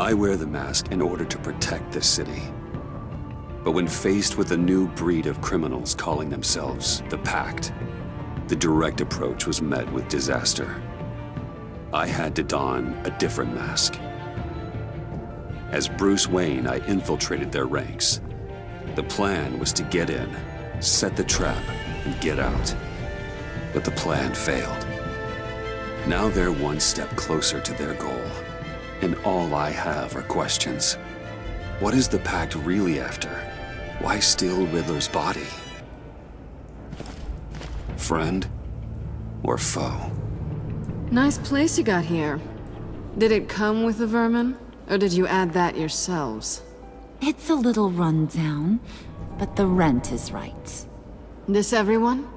I wear the mask in order to protect this city. But when faced with a new breed of criminals calling themselves the Pact, the direct approach was met with disaster. I had to don a different mask. As Bruce Wayne, I infiltrated their ranks. The plan was to get in, set the trap, and get out. But the plan failed. Now they're one step closer to their goal, and all I have are questions. What is the Pact really after? Why steal Riddler's body? Friend or foe? Nice place you got here. Did it come with the vermin? Or did you add that yourselves? It's a little run down, but the rent is right. This everyone?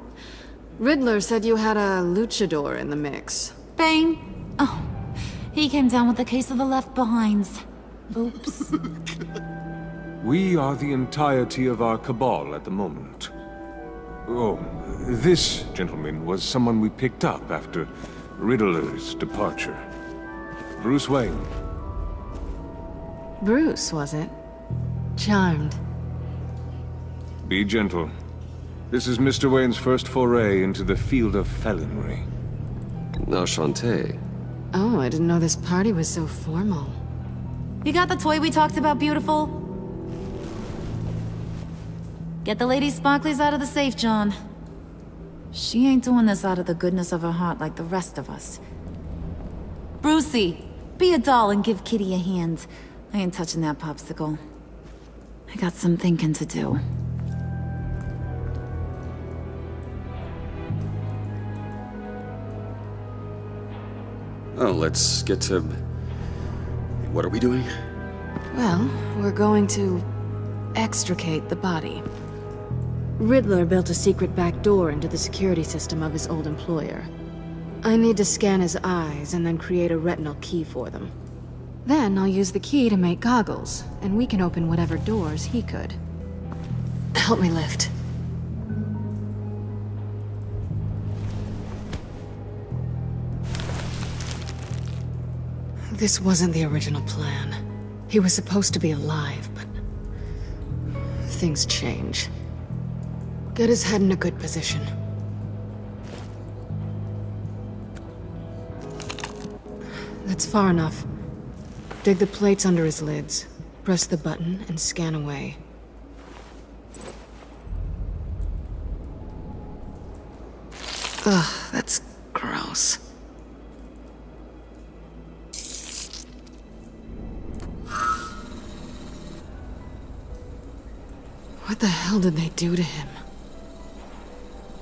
Riddler said you had a luchador in the mix. Bane? Oh, he came down with a case of the Left Behinds. Oops. We are the entirety of our cabal at the moment. Oh, this gentleman was someone we picked up after Riddler's departure. Bruce Wayne. Bruce, was it? Charmed. Be gentle. This is Mr. Wayne's first foray into the field of felonry. Enchanté. Oh, I didn't know this party was so formal. You got the toy we talked about, beautiful? Get the Lady Sparklies out of the safe, John. She ain't doing this out of the goodness of her heart like the rest of us. Brucey, be a doll and give Kitty a hand. I ain't touching that popsicle. I got some thinking to do. Oh, let's get to... What are we doing? Well, we're going to extricate the body. Riddler built a secret back door into the security system of his old employer. I need to scan his eyes and then create a retinal key for them. Then I'll use the key to make goggles, and we can open whatever doors he could. Help me lift. This wasn't the original plan. He was supposed to be alive, but... things change. Get his head in a good position. That's far enough. Dig the plates under his lids. Press the button and scan away. Ugh, that's gross. What the hell did they do to him?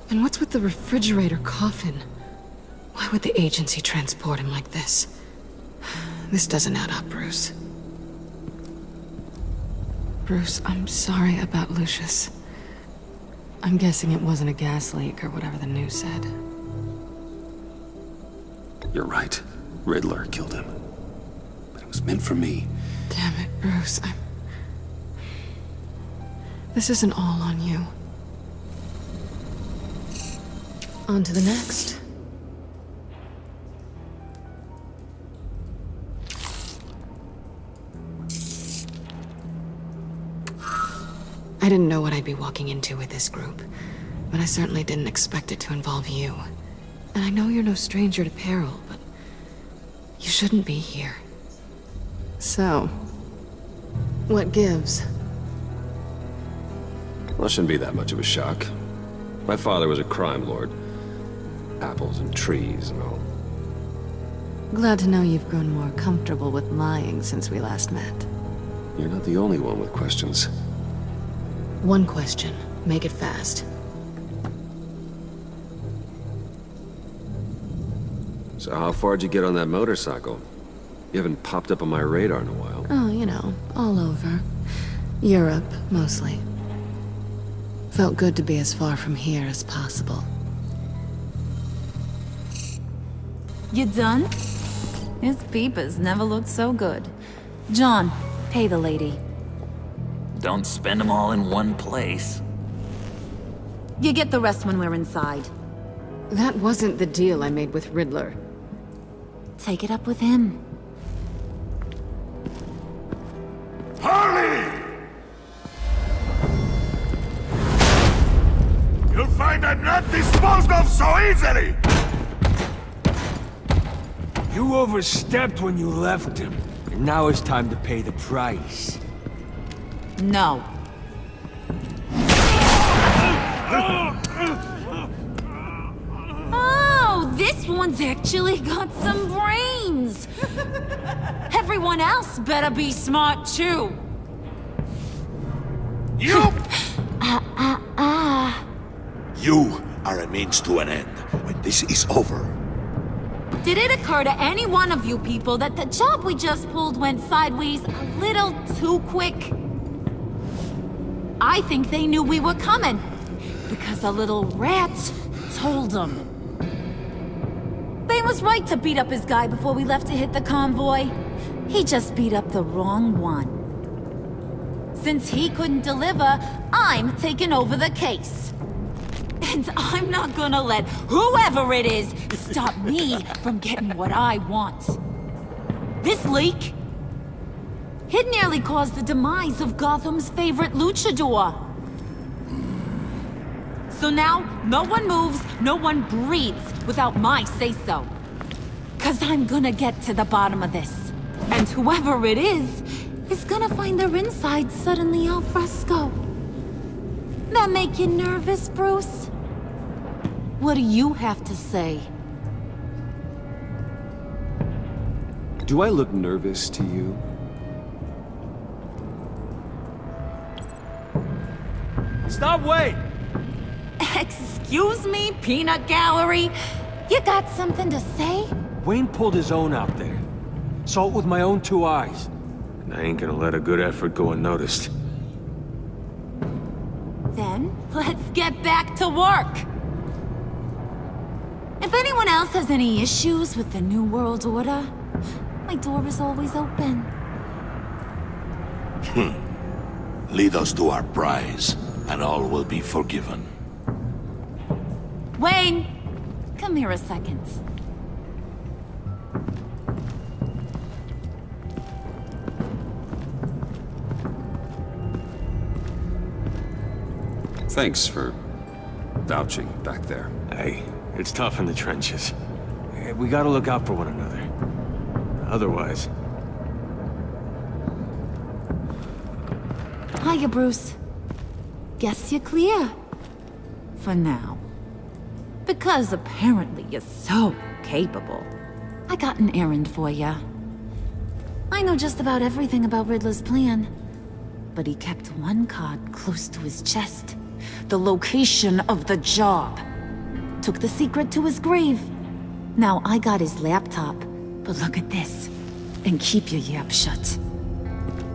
And what's with the refrigerator coffin? Why would the agency transport him like this? This doesn't add up, Bruce. Bruce, I'm sorry about Lucius. I'm guessing it wasn't a gas leak or whatever the news said. You're right. Riddler killed him. But it was meant for me. Damn it, Bruce. This isn't all on you. On to the next. I didn't know what I'd be walking into with this group, but I certainly didn't expect it to involve you. And I know you're no stranger to peril, but you shouldn't be here. So, what gives? Well, it shouldn't be that much of a shock. My father was a crime lord. Apples and trees and all. Glad to know you've grown more comfortable with lying since we last met. You're not the only one with questions. One question. Make it fast. So how far'd you get on that motorcycle? You haven't popped up on my radar in a while. Oh, you know, all over. Europe, mostly. Felt good to be as far from here as possible. You done? His peepers never looked so good. John, pay the lady. Don't spend them all in one place. You get the rest when we're inside. That wasn't the deal I made with Riddler. Take it up with him. am not disposed of so easily! You overstepped when you left him. And now it's time to pay the price. No. Oh, this one's actually got some brains. Everyone else better be smart too. You! You are a means to an end. When this is over, Did it occur to any one of you people that the job we just pulled went sideways a little too quick? I think they knew we were coming, because a little rat told them. Bane was right to beat up his guy before we left to hit the convoy. He just beat up the wrong one. Since he couldn't deliver, I'm taking over the case. And I'm not gonna let whoever it is stop me from getting what I want. This leak, it nearly caused the demise of Gotham's favorite luchador. So now, no one moves, no one breathes without my say-so. 'Cause I'm gonna get to the bottom of this. And whoever it is gonna find their insides suddenly al fresco. That make you nervous, Bruce? What do you have to say? Do I look nervous to you? Stop, wait! Excuse me, peanut gallery? You got something to say? Wayne pulled his own out there. Saw it with my own 2 eyes. And I ain't gonna let a good effort go unnoticed. Then, let's get back to work. If anyone else has any issues with the New World Order, my door is always open. lead us to our prize, and all will be forgiven. Wayne, come here a second. Thanks for vouching back there. Hey, it's tough in the trenches. We gotta look out for one another. Otherwise... Hiya, Bruce. Guess you're clear. For now. Because apparently you're so capable. I got an errand for ya. I know just about everything about Riddler's plan. But he kept one card close to his chest. The location of the job. Took the secret to his grave. Now I got his laptop. But look at this. And keep your yap shut.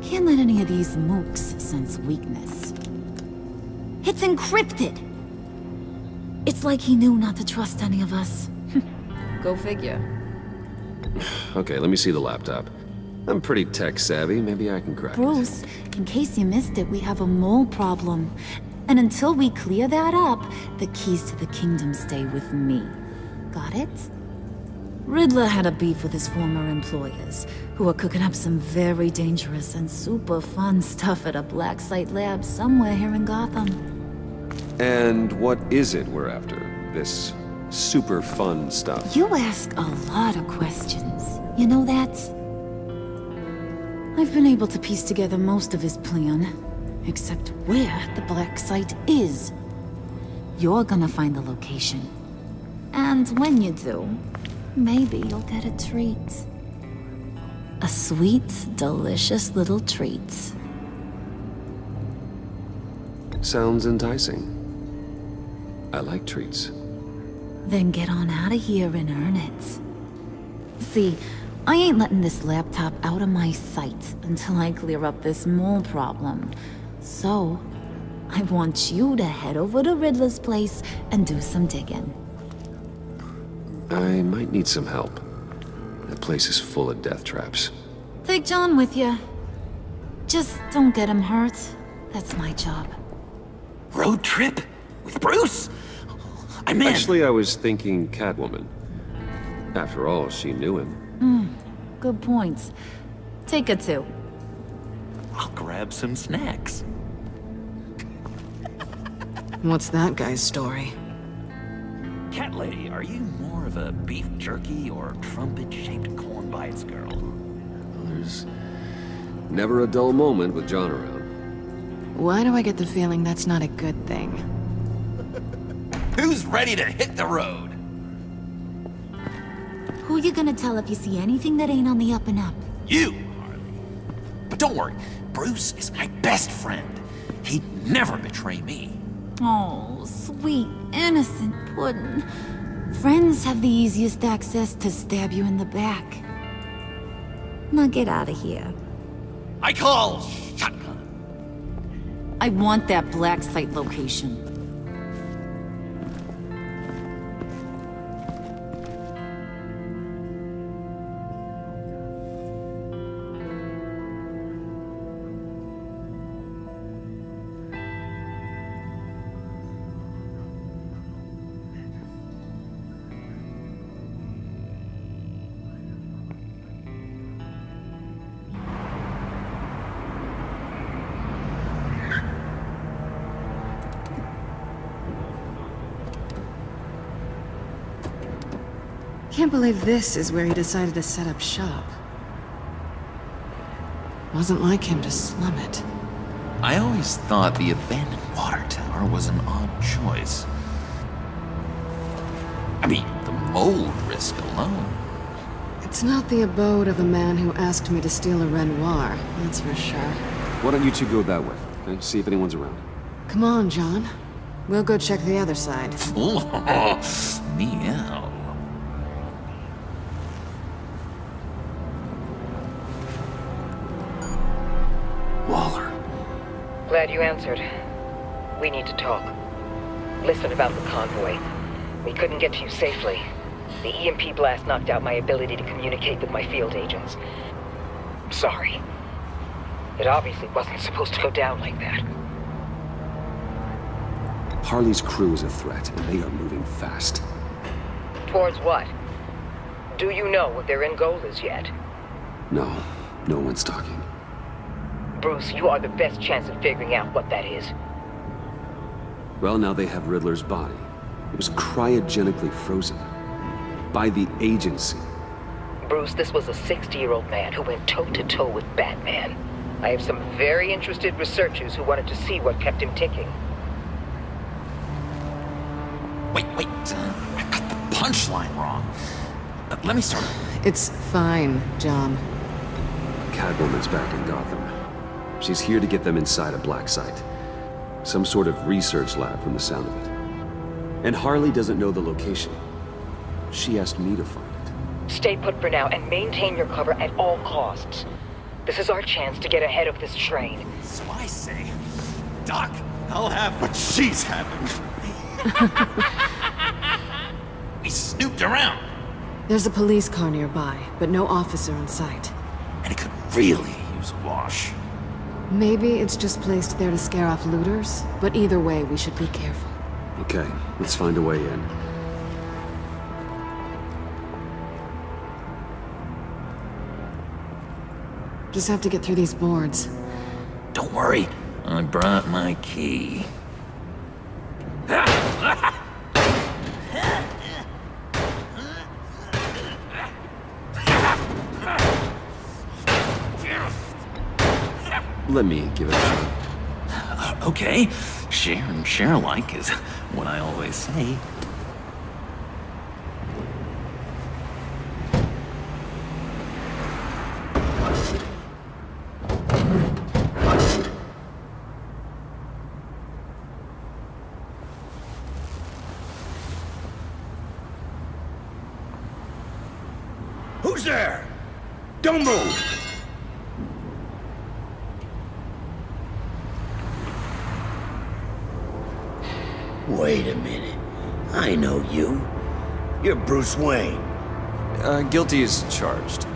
Can't let any of these mooks sense weakness. It's encrypted! It's like he knew not to trust any of us. Go figure. Okay, let me see the laptop. I'm pretty tech savvy, maybe I can crack it. Bruce, in case you missed it, we have a mole problem. And until we clear that up, the keys to the kingdom stay with me. Got it? Riddler had a beef with his former employers, who are cooking up some very dangerous and super fun stuff at a black site lab somewhere here in Gotham. And what is it we're after? This super fun stuff? You ask a lot of questions. You know that? I've been able to piece together most of his plan, except where the black site is. You're gonna find the location. And when you do, maybe you'll get a treat. A sweet, delicious little treat. Sounds enticing. I like treats. Then get on out of here and earn it. See, I ain't letting this laptop out of my sight until I clear up this mole problem. So, I want you to head over to Riddler's place and do some digging. I might need some help. That place is full of death traps. Take John with you. Just don't get him hurt. That's my job. Road trip? With Bruce? I'm in. Actually, I was thinking Catwoman. After all, she knew him. Good points. Take her too. I'll grab some snacks. What's that guy's story? Cat lady, are you more of a beef jerky or trumpet-shaped corn bites girl? There's never a dull moment with John around. Why do I get the feeling that's not a good thing? Who's ready to hit the road? Who you gonna tell if you see anything that ain't on the up and up? You, Harley. But don't worry, Bruce is my best friend. He'd never betray me. Oh, sweet, innocent Puddin'. Friends have the easiest access to stab you in the back. Now get out of here. I call shotgun. I want that black site location. Can't believe this is where he decided to set up shop. Wasn't like him to slum it. I always thought the abandoned water tower was an odd choice. I mean, the mold risk alone. It's not the abode of a man who asked me to steal a Renoir, that's for sure. Why don't you two go that way, okay? See if anyone's around. Come on, John. We'll go check the other side. Meow. Waller. Glad you answered. We need to talk. Listen about the convoy. We couldn't get to you safely. The EMP blast knocked out my ability to communicate with my field agents. I'm sorry. It obviously wasn't supposed to go down like that. Harley's crew is a threat, and they are moving fast. Towards what? Do you know what their end goal is yet? No, no one's talking. Bruce, you are the best chance of figuring out what that is. Well, now they have Riddler's body. It was cryogenically frozen. By the agency. Bruce, this was a 60-year-old man who went toe-to-toe with Batman. I have some very interested researchers who wanted to see what kept him ticking. Wait. I got the punchline wrong. Let me start over. It's fine, John. Catwoman's back in Gotham. She's here to get them inside a black site. Some sort of research lab from the sound of it. And Harley doesn't know the location. She asked me to find it. Stay put for now and maintain your cover at all costs. This is our chance to get ahead of this train. So I say, Doc, I'll have what she's having. We snooped around, There's a police car nearby, but no officer in sight. and it could really use a wash. Maybe it's just placed there to scare off looters, but either way, we should be careful. Okay, let's find a way in. Just have to get through these boards. Don't worry, I brought my key. Let me give it a shot. Okay, share and share alike is what I always say. Who's there? Don't move! Wait a minute. I know you. You're Bruce Wayne. Guilty as charged.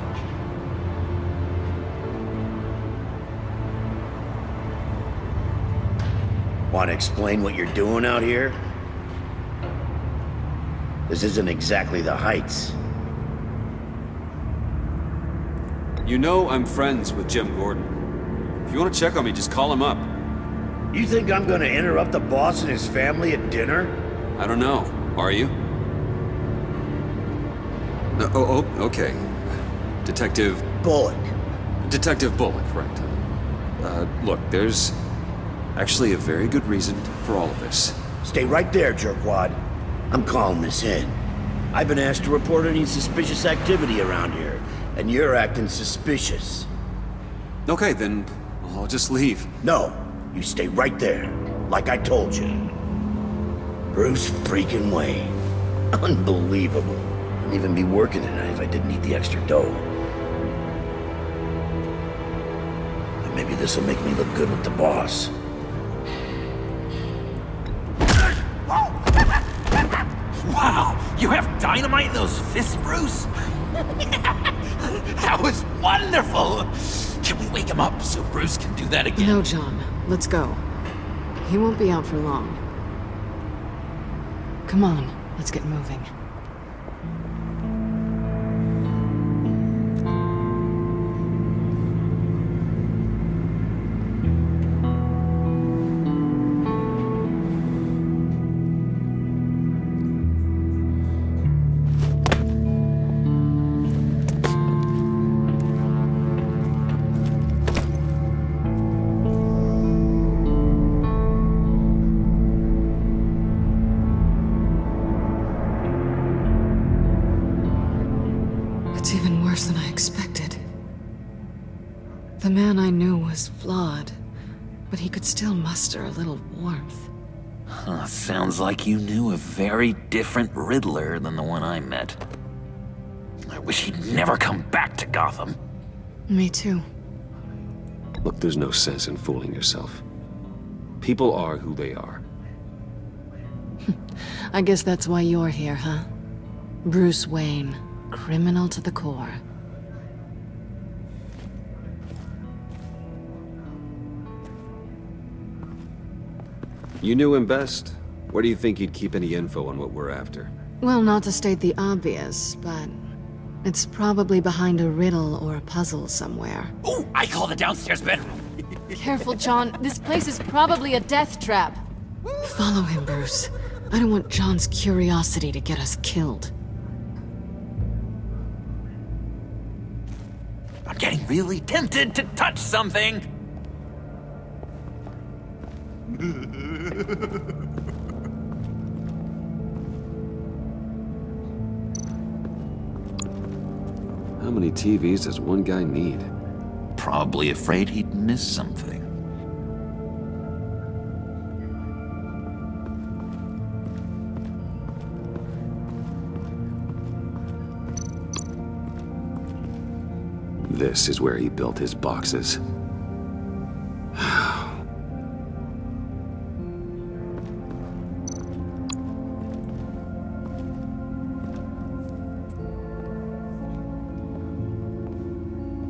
Want to explain what you're doing out here? This isn't exactly the Heights. You know I'm friends with Jim Gordon. If you want to check on me, just call him up. You think I'm gonna interrupt the boss and his family at dinner? I don't know. Are you? Okay. Detective Bullock. Bullock, right. Look, there's actually a very good reason for all of this. Stay right there, jerkwad. I'm calling this in. I've been asked to report any suspicious activity around here, and you're acting suspicious. Okay, then I'll just leave. No, you stay right there, like I told you. Bruce freaking Wayne. Unbelievable. Wouldn't even be working tonight if I didn't need the extra dough. And maybe this'll make me look good with the boss. Wow, you have dynamite in those fists, Bruce? That was wonderful! Can we wake him up so Bruce can do that again? No, John. Let's go. He won't be out for long. Come on, let's get moving. It's even worse than I expected. The man I knew was flawed, but he could still muster a little warmth. Huh, sounds like you knew a very different Riddler than the one I met. I wish he'd never come back to Gotham. Me too. Look, there's no sense in fooling yourself. People are who they are. I guess that's why you're here, huh? Bruce Wayne, criminal to the core. You knew him best. Where do you think he'd keep any info on what we're after? Well, not to state the obvious, but it's probably behind a riddle or a puzzle somewhere. Oh, I call the downstairs bedroom. Careful, John. This place is probably a death trap. Follow him, Bruce. I don't want John's curiosity to get us killed. I'm getting really tempted to touch something. How many TVs does one guy need? Probably afraid he'd miss something. This is where he built his boxes.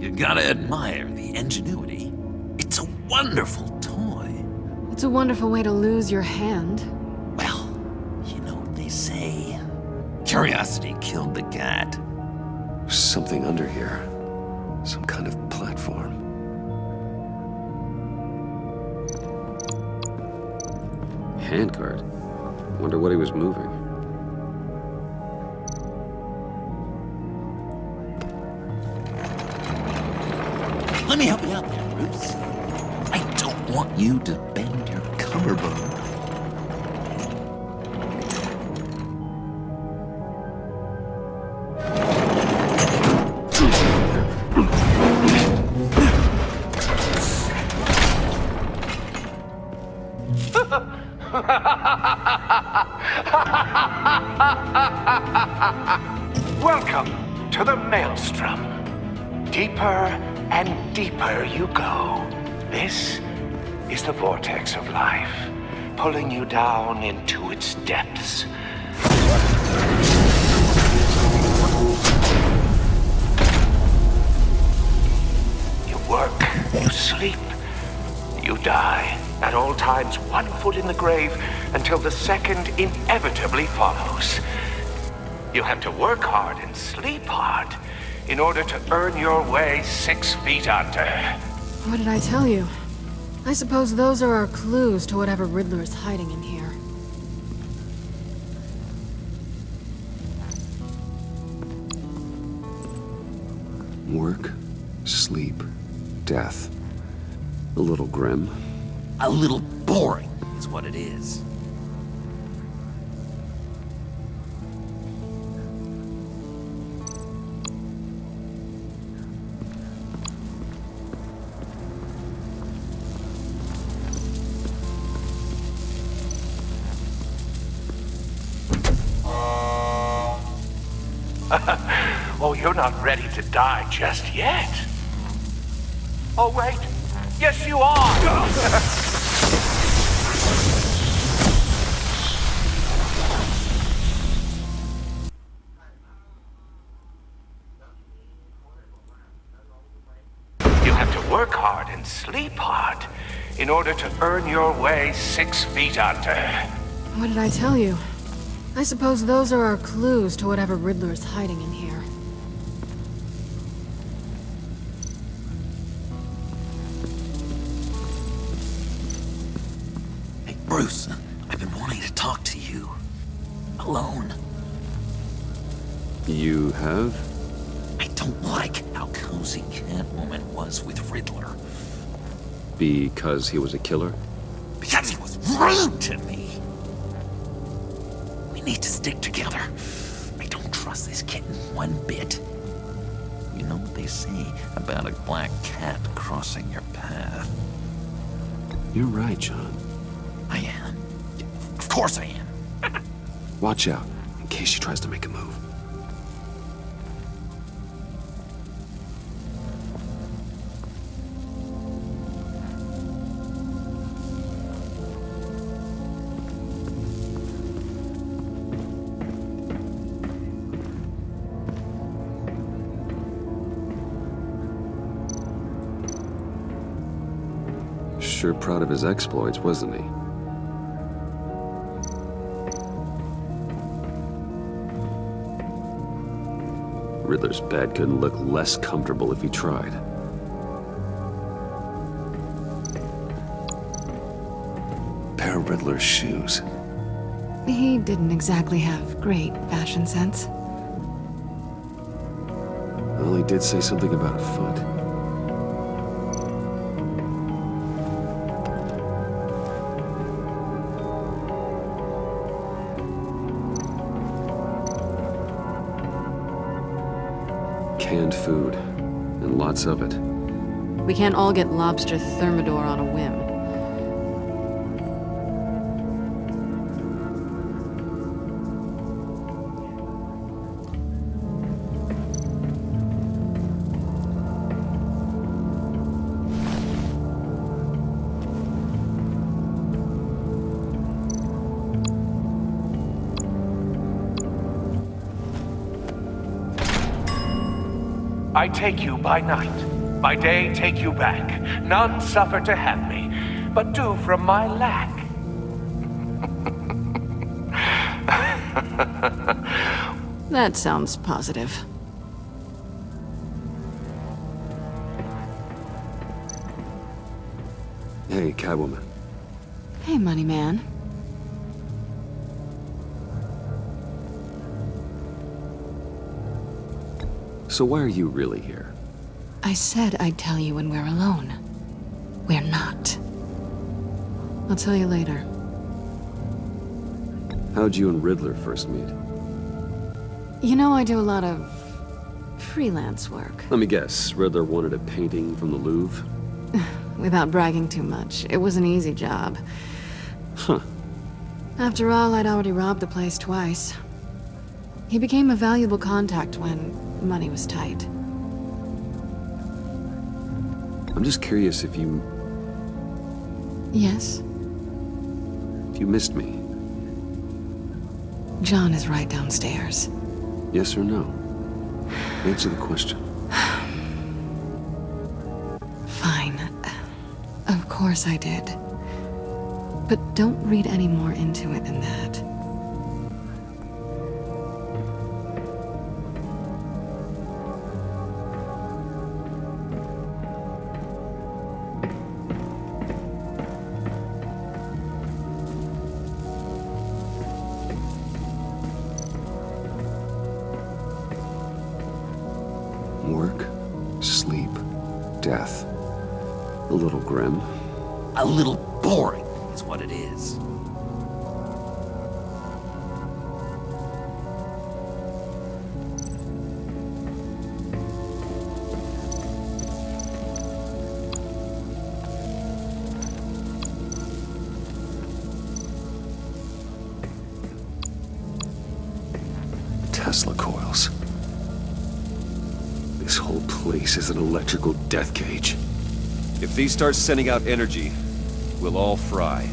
You gotta admire the ingenuity. It's a wonderful toy. It's a wonderful way to lose your hand. Well, you know what they say. Curiosity killed the cat. There's something under here. Some kind of platform. Handcart. Wonder what he was moving. Let me help you out there, Bruce. I don't want you to bend your collarbone. Welcome to the Maelstrom. Deeper and deeper you go. This is the vortex of life, pulling you down into its depths. You work, you sleep, you die. At all times, one foot in the grave until the second inevitably follows. You have to work hard and sleep hard in order to earn your way 6 feet under. What did I tell you? I suppose those are our clues to whatever Riddler is hiding in here. Work, sleep, death. A little grim. A little boring is what it is. Oh, you're not ready to die just yet. Oh, wait. Yes, you are! You have to work hard and sleep hard in order to earn your way 6 feet under. What did I tell you? I suppose those are our clues to whatever Riddler's hiding in here. Hey, Bruce, I've been wanting to talk to you. Alone. You have? I don't like how cozy Catwoman was with Riddler. Because he was a killer? Because he was rude to me. We need to stick together. I don't trust this kitten one bit. You know what they say about a black cat crossing your path? You're right, John. I am. Of course I am. Watch out, in case she tries to make a move. Sure proud of his exploits, wasn't he? Riddler's bed couldn't look less comfortable if he tried. Pair of Riddler's shoes. He didn't exactly have great fashion sense. Well, he did say something about a foot. Canned food, and lots of it. We can't all get lobster thermidor on a whim. I take you by night. By day, take you back. None suffer to have me, but do from my lack. That sounds positive. Hey, Catwoman. Hey, Money Man. So why are you really here? I said I'd tell you when we're alone. We're not. I'll tell you later. How'd you and Riddler first meet? You know, I do a lot of freelance work. Let me guess, Riddler wanted a painting from the Louvre? Without bragging too much, it was an easy job. Huh. After all, I'd already robbed the place twice. He became a valuable contact when money was tight. I'm just curious if you Yes? missed me. John is right downstairs. Yes or no? Answer the question. Fine. Of course I did. But don't read any more into it than that. Work, death. A little grim. A little boring is what it is. Tesla coils. This whole place is an electrical death cage. If these start sending out energy, we'll all fry.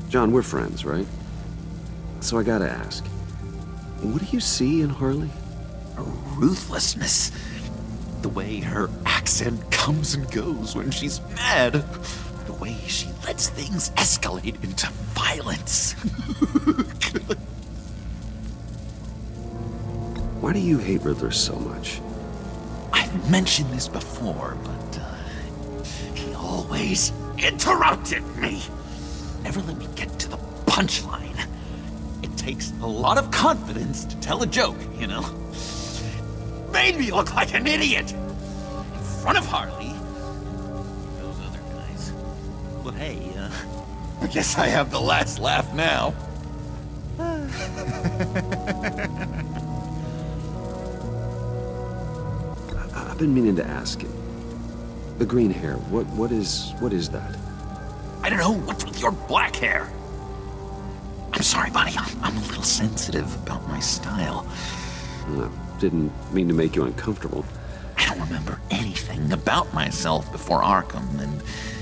John, we're friends, right? So I gotta ask, what do you see in Harley? A ruthlessness. The way her accent comes and goes when she's mad. The way she lets things escalate into violence. Why do you hate Riddler so much? I've mentioned this before, but he always interrupted me. Never let me get to the punchline. It takes a lot of confidence to tell a joke, you know? Made me look like an idiot! In front of Harley. Those other guys. Well, hey, I guess I have the last laugh now. I've been meaning to ask you. The green hair, what is that? I don't know, what's with your black hair? I'm sorry, buddy, I'm a little sensitive about my style. Didn't mean to make you uncomfortable. I don't remember anything about myself before Arkham, and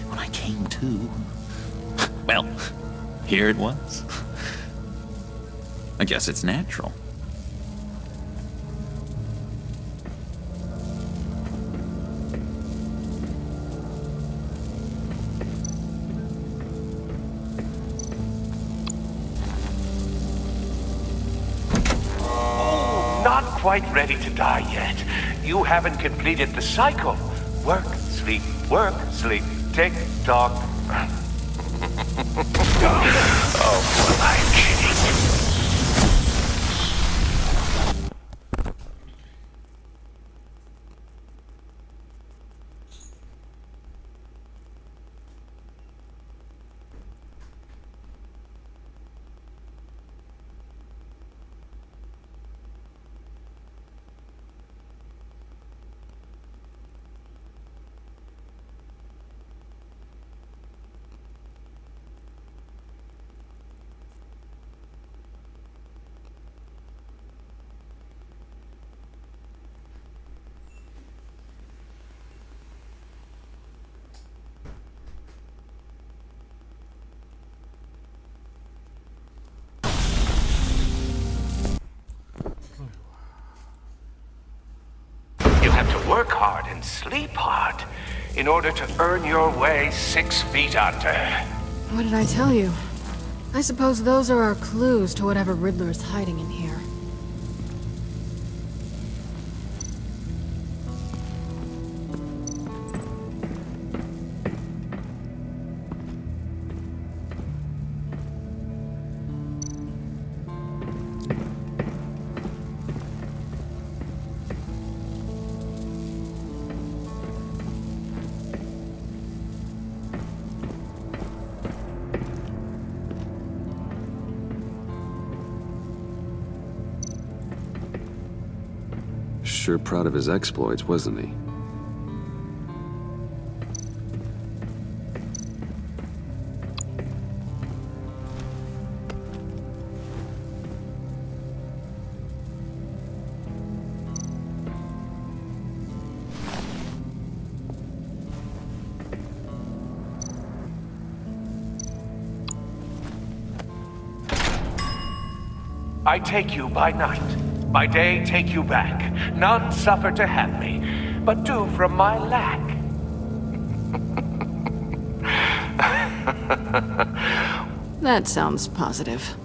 when I came to, well, here it was. I guess it's natural. Quite ready to die yet. You haven't completed the cycle. Work, sleep, tick tock. Oh, well, I'm kidding. You have to work hard and sleep hard in order to earn your way 6 feet under. What did I tell you? I suppose those are our clues to whatever Riddler's hiding in here. Sure proud of his exploits, wasn't he? I take you by night. By day, take you back. None suffer to have me, but do from my lack. That sounds positive.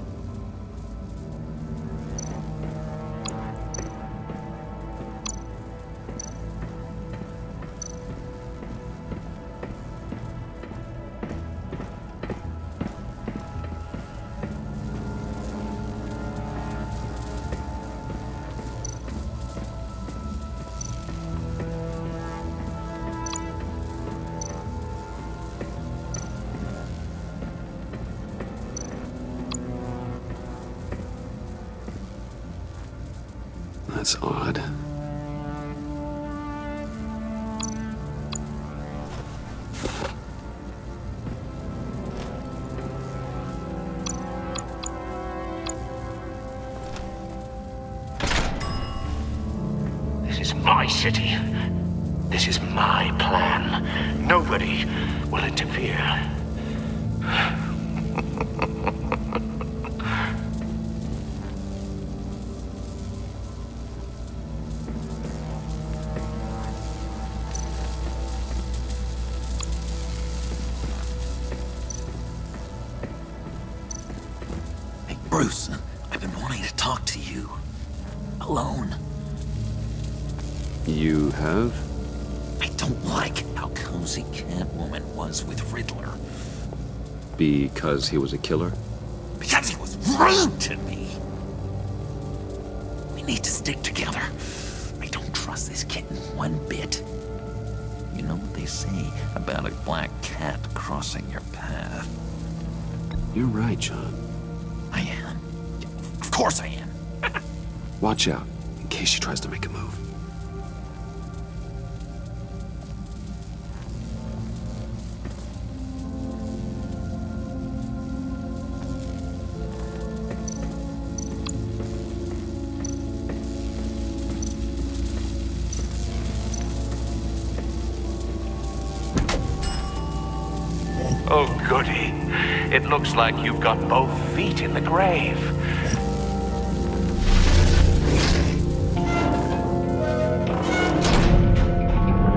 That's odd. This is my city. This is my plan. Nobody will interfere. Hey, Bruce, I've been wanting to talk to you. Alone. You have? I don't like how cozy Catwoman was with Riddler. Because he was a killer? Because he was rude to me. We need to stick together. I don't trust this kitten one bit. You know what they say about a black cat crossing your path? You're right, John. I am. Of course I am. Watch out, in case she tries to make a move. Oh, goody. It looks like you've got both feet in the grave.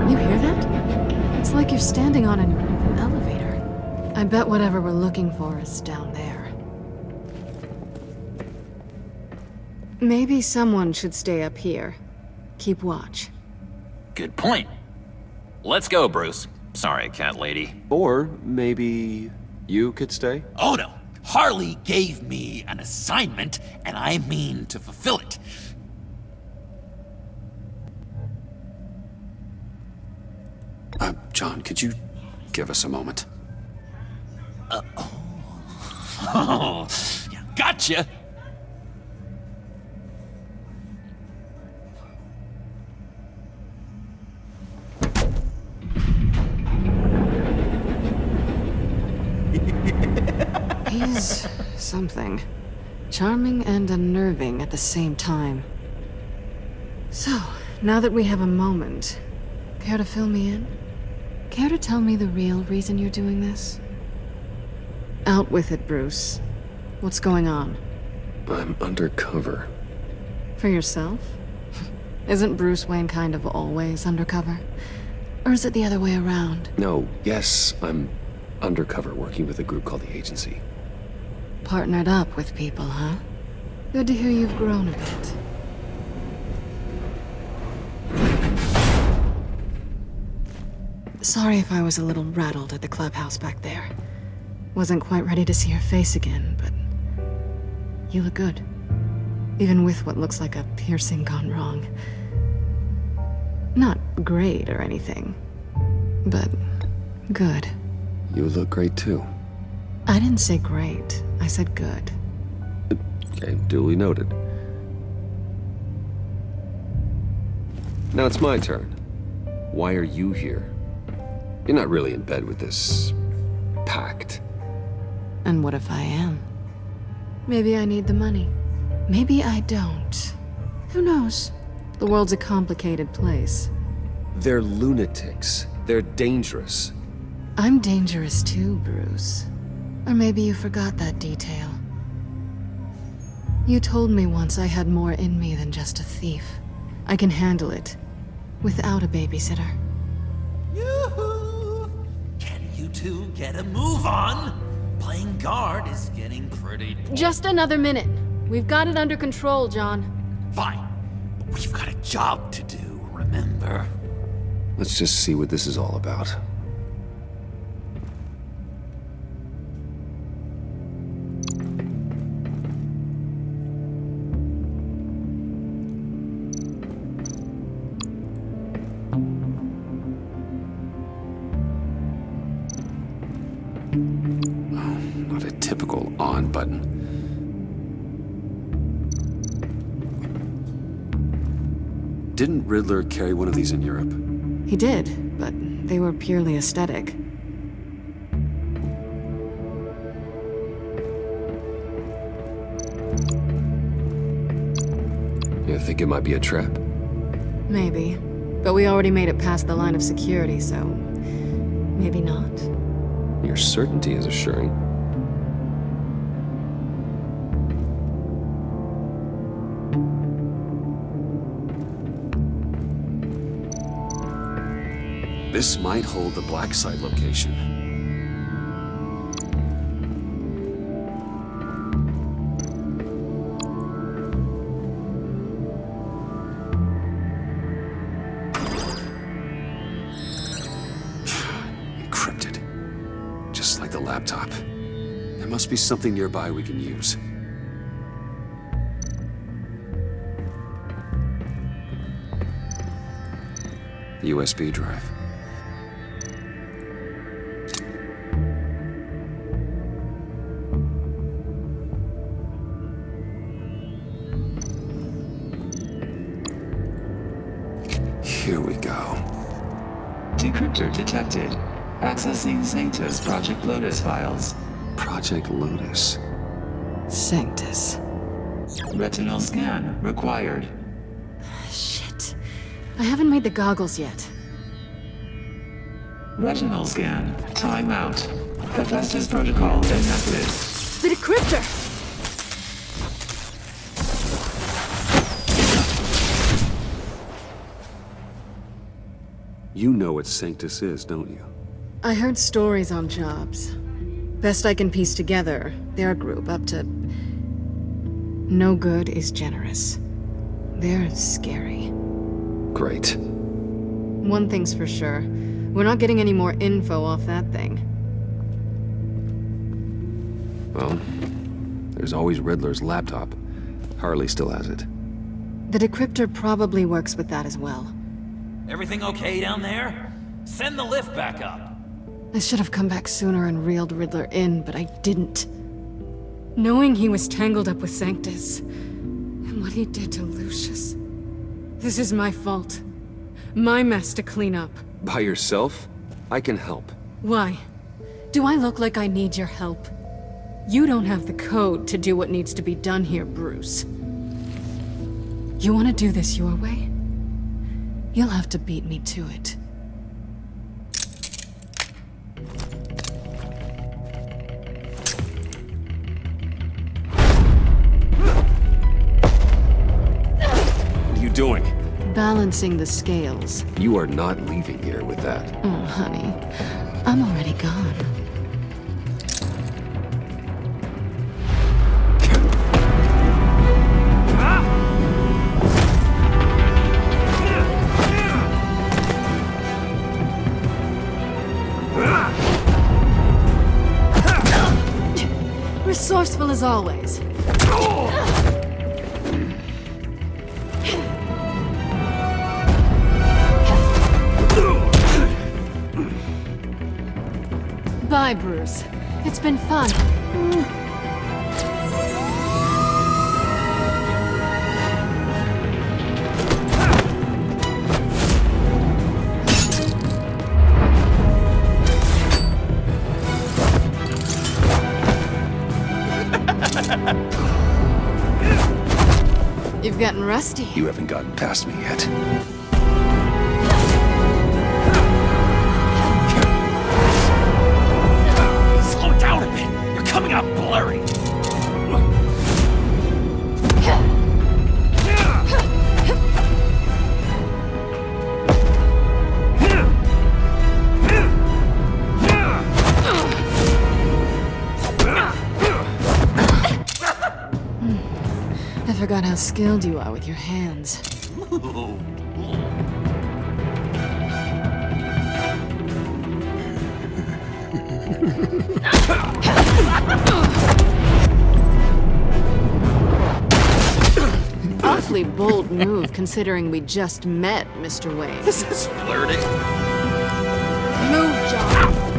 You hear that? It's like you're standing on an elevator. I bet whatever we're looking for is down there. Maybe someone should stay up here. Keep watch. Good point. Let's go, Bruce. Sorry, cat lady. Or maybe you could stay? Oh no! Harley gave me an assignment, and I mean to fulfill it. John, could you give us a moment? Oh, yeah, gotcha! He's something. Charming and unnerving at the same time. So, now that we have a moment, care to fill me in? Care to tell me the real reason you're doing this? Out with it, Bruce. What's going on? I'm undercover. For yourself? Isn't Bruce Wayne kind of always undercover? Or is it the other way around? No, yes, I'm undercover working with a group called the Agency. Partnered up with people, huh? Good to hear you've grown a bit. Sorry if I was a little rattled at the clubhouse back there. Wasn't quite ready to see your face again, but you look good. Even with what looks like a piercing gone wrong. Not great or anything, but good. You look great too. I didn't say great. I said good. Okay, duly noted. Now it's my turn. Why are you here? You're not really in bed with this pact. And what if I am? Maybe I need the money. Maybe I don't. Who knows? The world's a complicated place. They're lunatics. They're dangerous. I'm dangerous too, Bruce. Or maybe you forgot that detail. You told me once I had more in me than just a thief. I can handle it. Without a babysitter. Yoo-hoo! Can you two get a move on? Playing guard is getting pretty... Just another minute. We've got it under control, John. Fine. But we've got a job to do, remember? Let's just see what this is all about. Not a typical on button. Didn't Riddler carry one of these in Europe? He did, but they were purely aesthetic. You think it might be a trap? Maybe. But we already made it past the line of security, so... maybe not. Your certainty is assuring. This might hold the Black Site location. Encrypted. Just like the laptop. There must be something nearby we can use. The USB drive. Here we go. Decryptor detected. Accessing Sanctus Project Lotus files. Project Lotus. Sanctus. Retinal scan required. Shit. I haven't made the goggles yet. Retinal scan. Timeout. Hephaestus protocol enacted. The decryptor! You know what Sanctus is, don't you? I heard stories on jobs. Best I can piece together, their group up to... no good is generous. They're scary. Great. One thing's for sure. We're not getting any more info off that thing. Well, there's always Riddler's laptop. Harley still has it. The decryptor probably works with that as well. Everything okay down there? Send the lift back up. I should have come back sooner and reeled Riddler in, but I didn't. Knowing he was tangled up with Sanctus, and what he did to Lucius. This is my fault. My mess to clean up. By yourself? I can help. Why? Do I look like I need your help? You don't have the code to do what needs to be done here, Bruce. You want to do this your way? You'll have to beat me to it. What are you doing? Balancing the scales. You are not leaving here with that. Oh, honey. I'm already gone. Resourceful as always. Bye, Bruce. It's been fun. You've gotten rusty. You haven't gotten past me yet. Slow down a bit. You're coming out blurry. I forgot how skilled you are with your hands. Awfully bold move, considering we just met, Mr. Wayne. This is flirting. Move, John.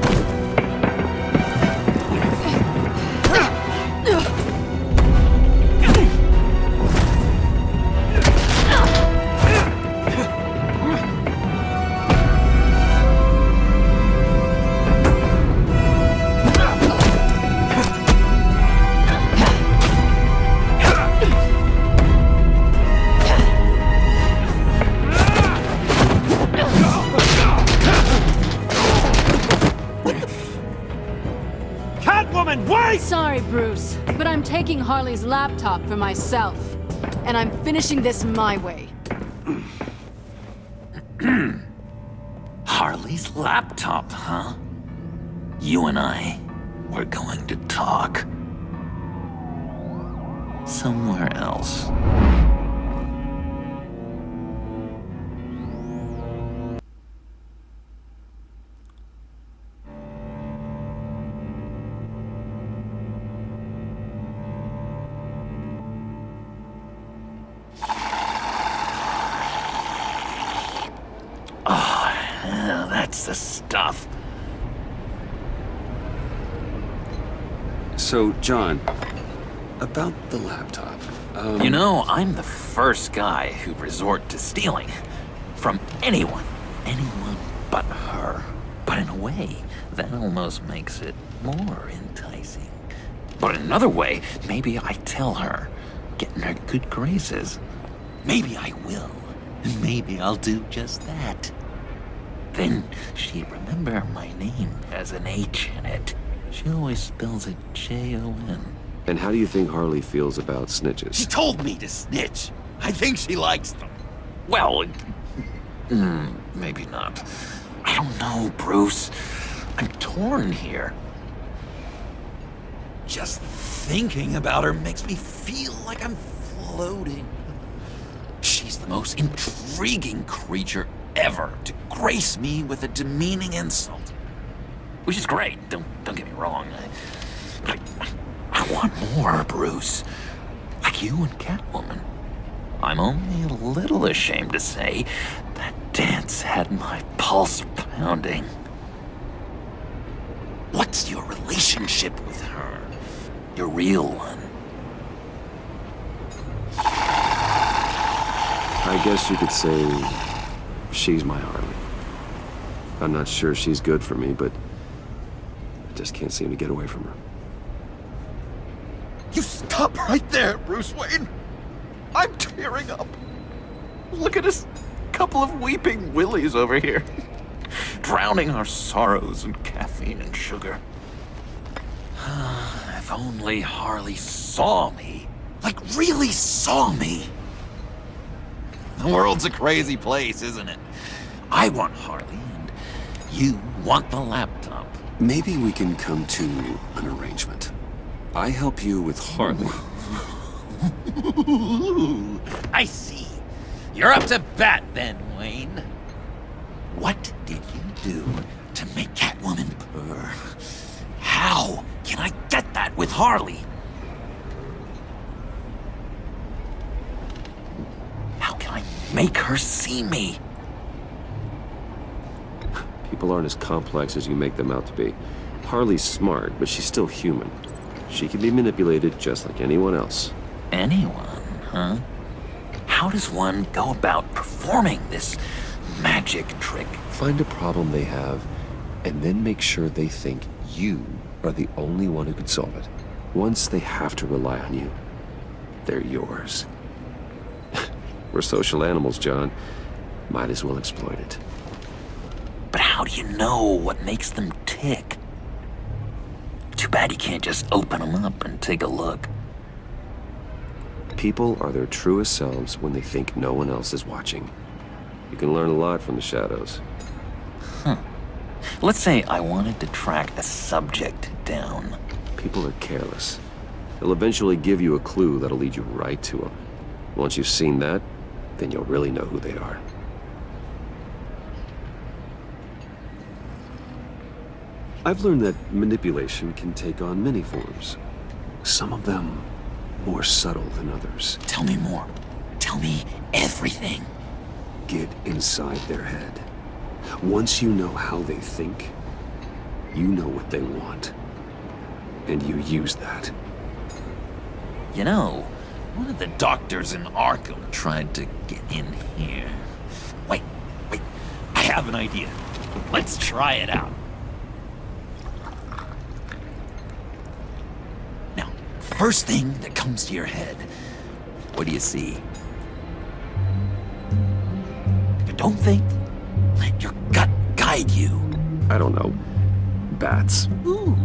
on, wait! Sorry, Bruce, but I'm taking Harley's laptop for myself. And I'm finishing this my way. Harley's laptop, huh? You and I, we're going to talk. Somewhere else. That's the stuff. So, John, about the laptop. You know, I'm the first guy who'd resort to stealing. From anyone. Anyone but her. But in a way, that almost makes it more enticing. But in another way, maybe I tell her, get in her good graces. Maybe I will. And maybe I'll do just that. Then she'd remember my name has an H in it. She always spells it Jon. And how do you think Harley feels about snitches? She told me to snitch. I think she likes them. Well, maybe not. I don't know, Bruce. I'm torn here. Just thinking about her makes me feel like I'm floating. She's the most intriguing creature ever to grace me with a demeaning insult. Which is great, don't get me wrong. But I want more, Bruce. Like you and Catwoman. I'm only a little ashamed to say that dance had my pulse pounding. What's your relationship with her? Your real one? I guess you could say she's my Harley. I'm not sure she's good for me, but I just can't seem to get away from her. You stop right there, Bruce Wayne. I'm tearing up. Look at us, couple of weeping willies over here. Drowning our sorrows in caffeine and sugar. If only Harley saw me. Like, really saw me. The world's a crazy place, isn't it? I want Harley, and you want the laptop. Maybe we can come to an arrangement. I help you with Harley. I see. You're up to bat then, Wayne. What did you do to make Catwoman purr? How can I get that with Harley? How can I make her see me? People aren't as complex as you make them out to be. Harley's smart, but she's still human. She can be manipulated just like anyone else. Anyone, huh? How does one go about performing this magic trick? Find a problem they have, and then make sure they think you are the only one who can solve it. Once they have to rely on you, they're yours. We're social animals, John. Might as well exploit it. But how do you know what makes them tick? Too bad you can't just open them up and take a look. People are their truest selves when they think no one else is watching. You can learn a lot from the shadows. Huh. Let's say I wanted to track a subject down. People are careless. They'll eventually give you a clue that'll lead you right to them. Once you've seen that, then you'll really know who they are. I've learned that manipulation can take on many forms. Some of them more subtle than others. Tell me more. Tell me everything. Get inside their head. Once you know how they think, you know what they want. And you use that. You know, one of the doctors in Arkham tried to get in here. Wait. I have an idea. Let's try it out. Now, first thing that comes to your head, what do you see? But don't think. Let your gut guide you. I don't know. Bats. Ooh,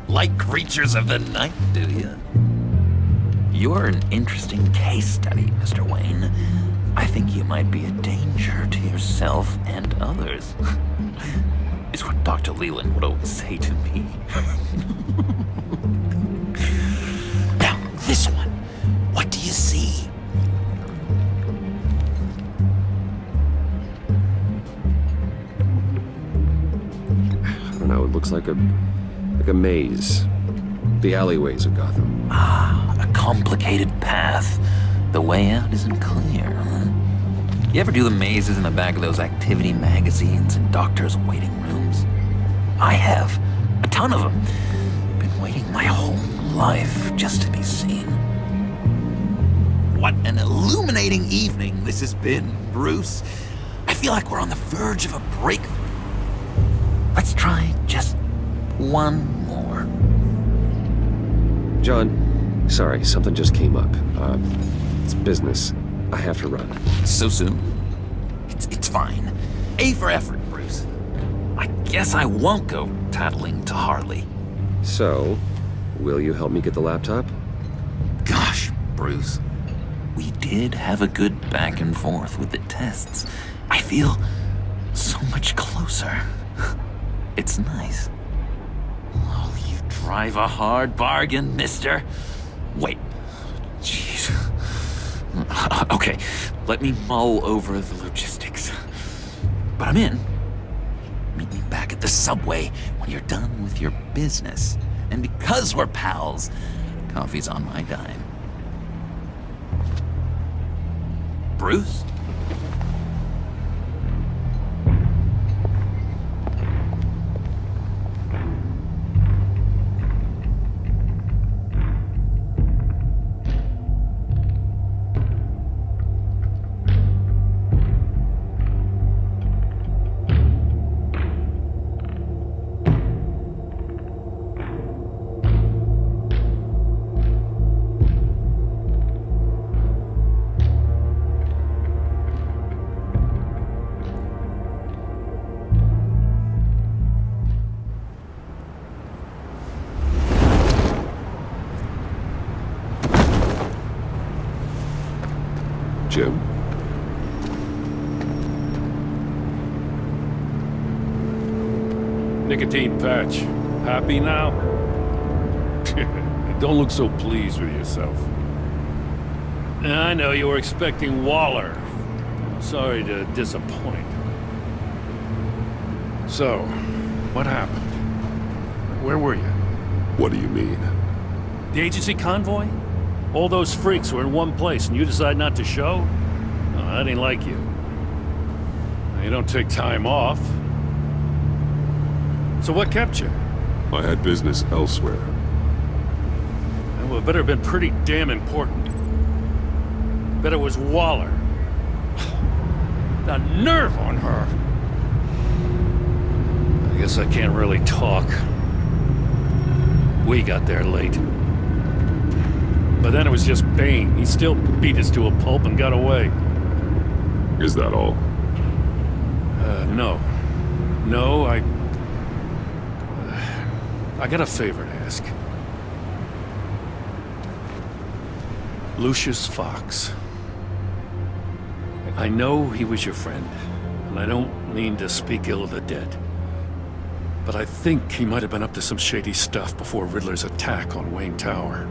like creatures of the night, do you? You're an interesting case study, Mr. Wayne. I think you might be a danger to yourself and others. It's what Dr. Leland would always say to me. Now, this one. What do you see? I don't know, it looks like a maze. The alleyways of Gotham. Ah, a complicated path. The way out isn't clear, huh? You ever do the mazes in the back of those activity magazines and doctors' waiting rooms? I have. A ton of them. Been waiting my whole life just to be seen. What an illuminating evening this has been, Bruce. I feel like we're on the verge of a breakthrough. Let's try just one more. John, sorry, something just came up. It's business. I have to run. So soon? It's fine. A for effort, Bruce. I guess I won't go tattling to Harley. So, will you help me get the laptop? Gosh, Bruce. We did have a good back and forth with the tests. I feel so much closer. It's nice. Oh, you drive a hard bargain, mister. Wait. Jeez. Okay, let me mull over the logistics. But I'm in. Meet me back at the subway when you're done with your business. And because we're pals, coffee's on my dime. Bruce? Jim? Nicotine patch. Happy now? Don't look so pleased with yourself. I know you were expecting Waller. Sorry to disappoint. So, what happened? Where were you? What do you mean? The agency convoy? All those freaks were in one place and you decide not to show? Oh, that ain't like you. You don't take time off. So what kept you? I had business elsewhere. Well, it better have been pretty damn important. Bet it was Waller. The nerve on her! I guess I can't really talk. We got there late. But then it was just Bane. He still beat us to a pulp and got away. Is that all? No. No, I got a favor to ask. Lucius Fox. I know he was your friend, and I don't mean to speak ill of the dead. But I think he might have been up to some shady stuff before Riddler's attack on Wayne Tower.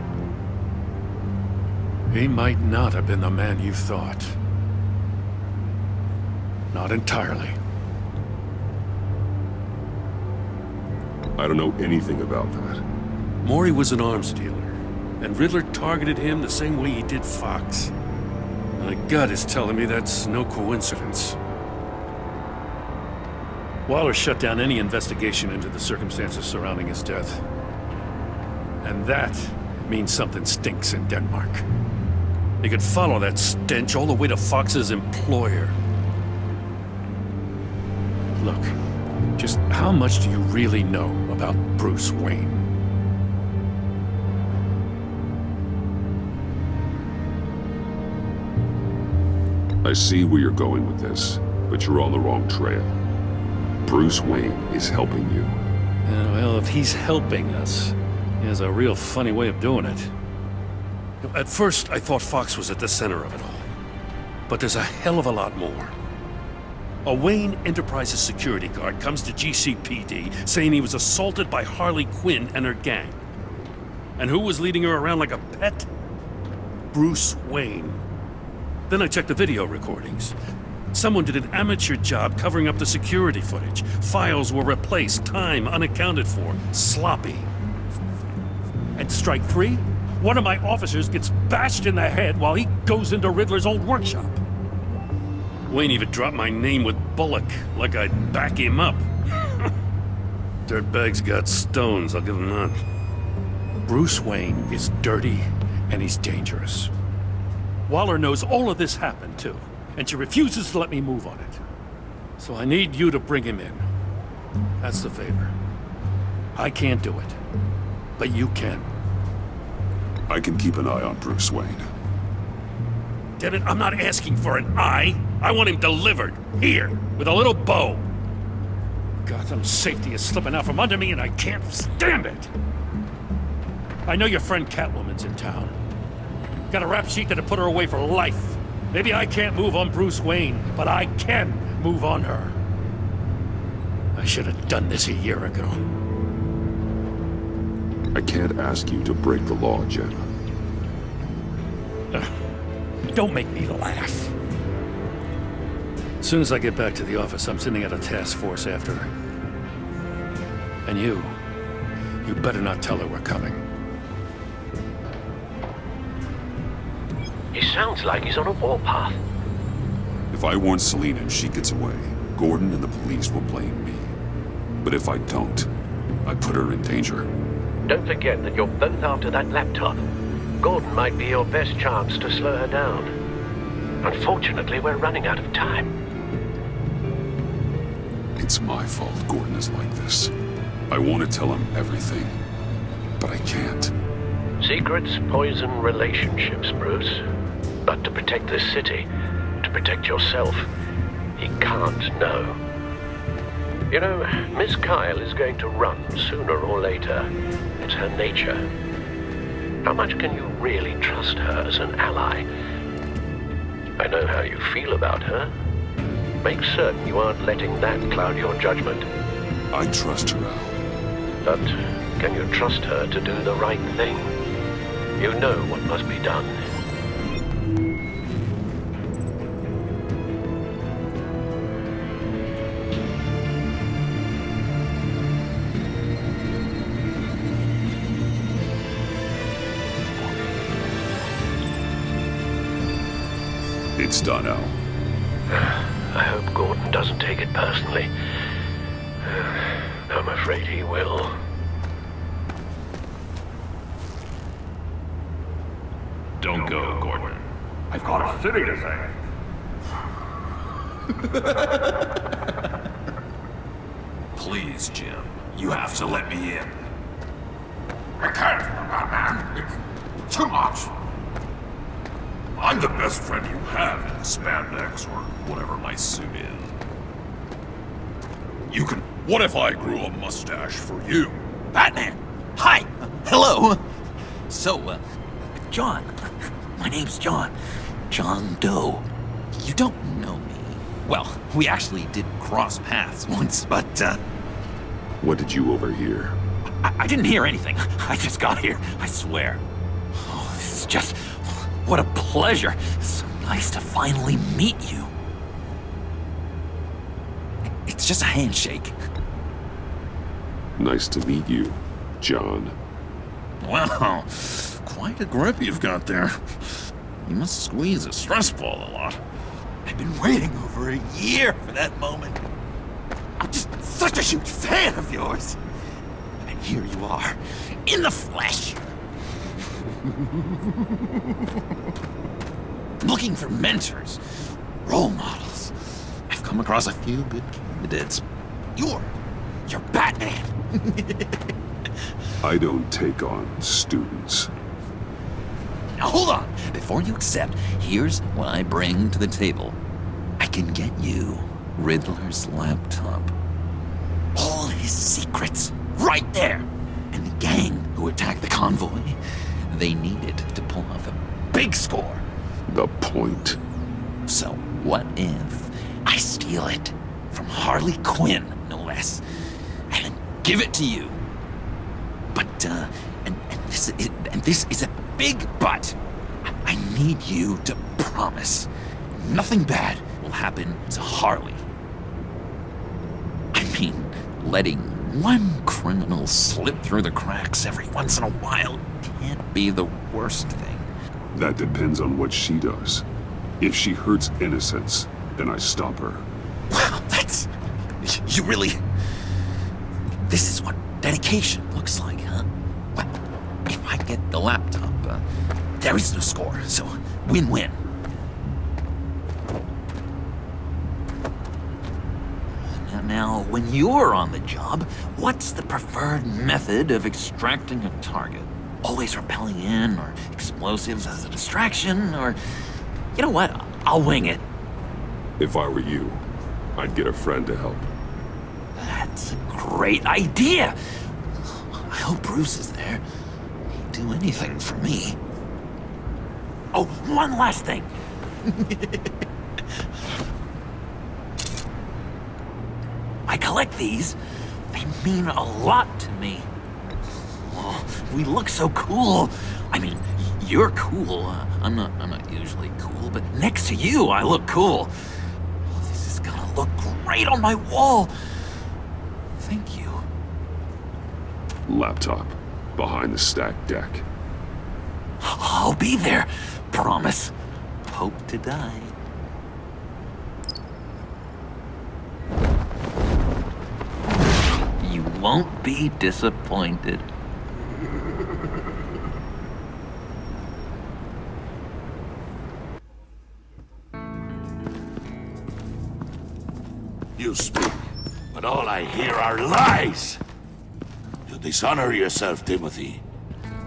He might not have been the man you thought. Not entirely. I don't know anything about that. Maury was an arms dealer, and Riddler targeted him the same way he did Fox. My gut is telling me that's no coincidence. Waller shut down any investigation into the circumstances surrounding his death. And that means something stinks in Denmark. You could follow that stench all the way to Fox's employer. Look, just how much do you really know about Bruce Wayne? I see where you're going with this, but you're on the wrong trail. Bruce Wayne is helping you. Well, if he's helping us, He has a real funny way of doing it. At first, I thought Fox was at the center of it all. But there's a hell of a lot more. A Wayne Enterprises security guard comes to GCPD saying he was assaulted by Harley Quinn and her gang. And who was leading her around like a pet? Bruce Wayne. Then I checked the video recordings. Someone did an amateur job covering up the security footage. Files were replaced, time unaccounted for, sloppy. And strike three? One of my officers gets bashed in the head while he goes into Riddler's old workshop. Wayne even dropped my name with Bullock, like I'd back him up. Dirtbag's got stones, I'll give him that. Bruce Wayne is dirty and he's dangerous. Waller knows all of this happened too, and she refuses to let me move on it. So I need you to bring him in. That's the favor. I can't do it, but you can. I can keep an eye on Bruce Wayne. Damn it, I'm not asking for an eye. I want him delivered, here, with a little bow. Gotham safety is slipping out from under me and I can't stand it. I know your friend Catwoman's in town. Got a rap sheet that'll put her away for life. Maybe I can't move on Bruce Wayne, but I can move on her. I should have done this a year ago. I can't ask you to break the law, Jenna. Don't make me laugh. As soon as I get back to the office, I'm sending out a task force after her. And you better not tell her we're coming. He sounds like he's on a warpath. If I warn Selina and she gets away, Gordon and the police will blame me. But if I don't, I put her in danger. Don't forget that you're both after that laptop. Gordon might be your best chance to slow her down. Unfortunately, we're running out of time. It's my fault Gordon is like this. I want to tell him everything, but I can't. Secrets poison relationships, Bruce. But to protect this city, to protect yourself, he can't know. You know, Miss Kyle is going to run sooner or later. It's her nature. How much can you really trust her as an ally? I know how you feel about her. Make certain you aren't letting that cloud your judgment. I trust her, Al. But can you trust her to do the right thing? You know what must be done. It's done, Al. I hope Gordon doesn't take it personally. I'm afraid he will. Don't go, Gordon. I've got a city to save. Please, Jim. You have to let me in. I can't, Batman. It's too much. I'm the best friend you have in spandex or whatever my suit is. You can... What if I grew a mustache for you? Batman! Hi! Hello! So, John. My name's John. John Doe. You don't know me. Well, we actually did cross paths once, but, What did you overhear? I didn't hear anything. I just got here, I swear. Oh, this is just... What a pleasure. So nice to finally meet you. It's just a handshake. Nice to meet you, John. Wow, quite a grip you've got there. You must squeeze a stress ball a lot. I've been waiting over a year for that moment. I'm just such a huge fan of yours. And here you are, in the flesh. Looking for mentors, role models. I've come across a few good candidates. You're Batman. I don't take on students. Now hold on. Before you accept, here's what I bring to the table. I can get you Riddler's laptop. All his secrets, right there. And the gang who who attacked the convoy. They needed to pull off a big score. The point. So what if I steal it from Harley Quinn, no less, and then give it to you? But, this is a big but. I need you to promise nothing bad will happen to Harley. I mean, letting one criminal slip through the cracks every once in a while can't be the worst thing. That depends on what she does. If she hurts innocents, then I stop her. Wow, that's... You really... This is what dedication looks like, huh? Well, if I get the laptop, there is no score, so win-win. Now, when you're on the job, what's the preferred method of extracting a target? Always rappelling in, or explosives as a distraction, or... You know what? I'll wing it. If I were you, I'd get a friend to help. That's a great idea! I hope Bruce is there. He'd do anything for me. Oh, one last thing! I collect these. They mean a lot to me. Oh, we look so cool. I mean, you're cool. I'm not usually cool, but next to you, I look cool. Oh, this is gonna look great on my wall. Thank you. Laptop. Behind the stacked deck. I'll be there. Promise. Hope to die. You won't be disappointed. You speak, but all I hear are lies! You dishonor yourself, Timothy.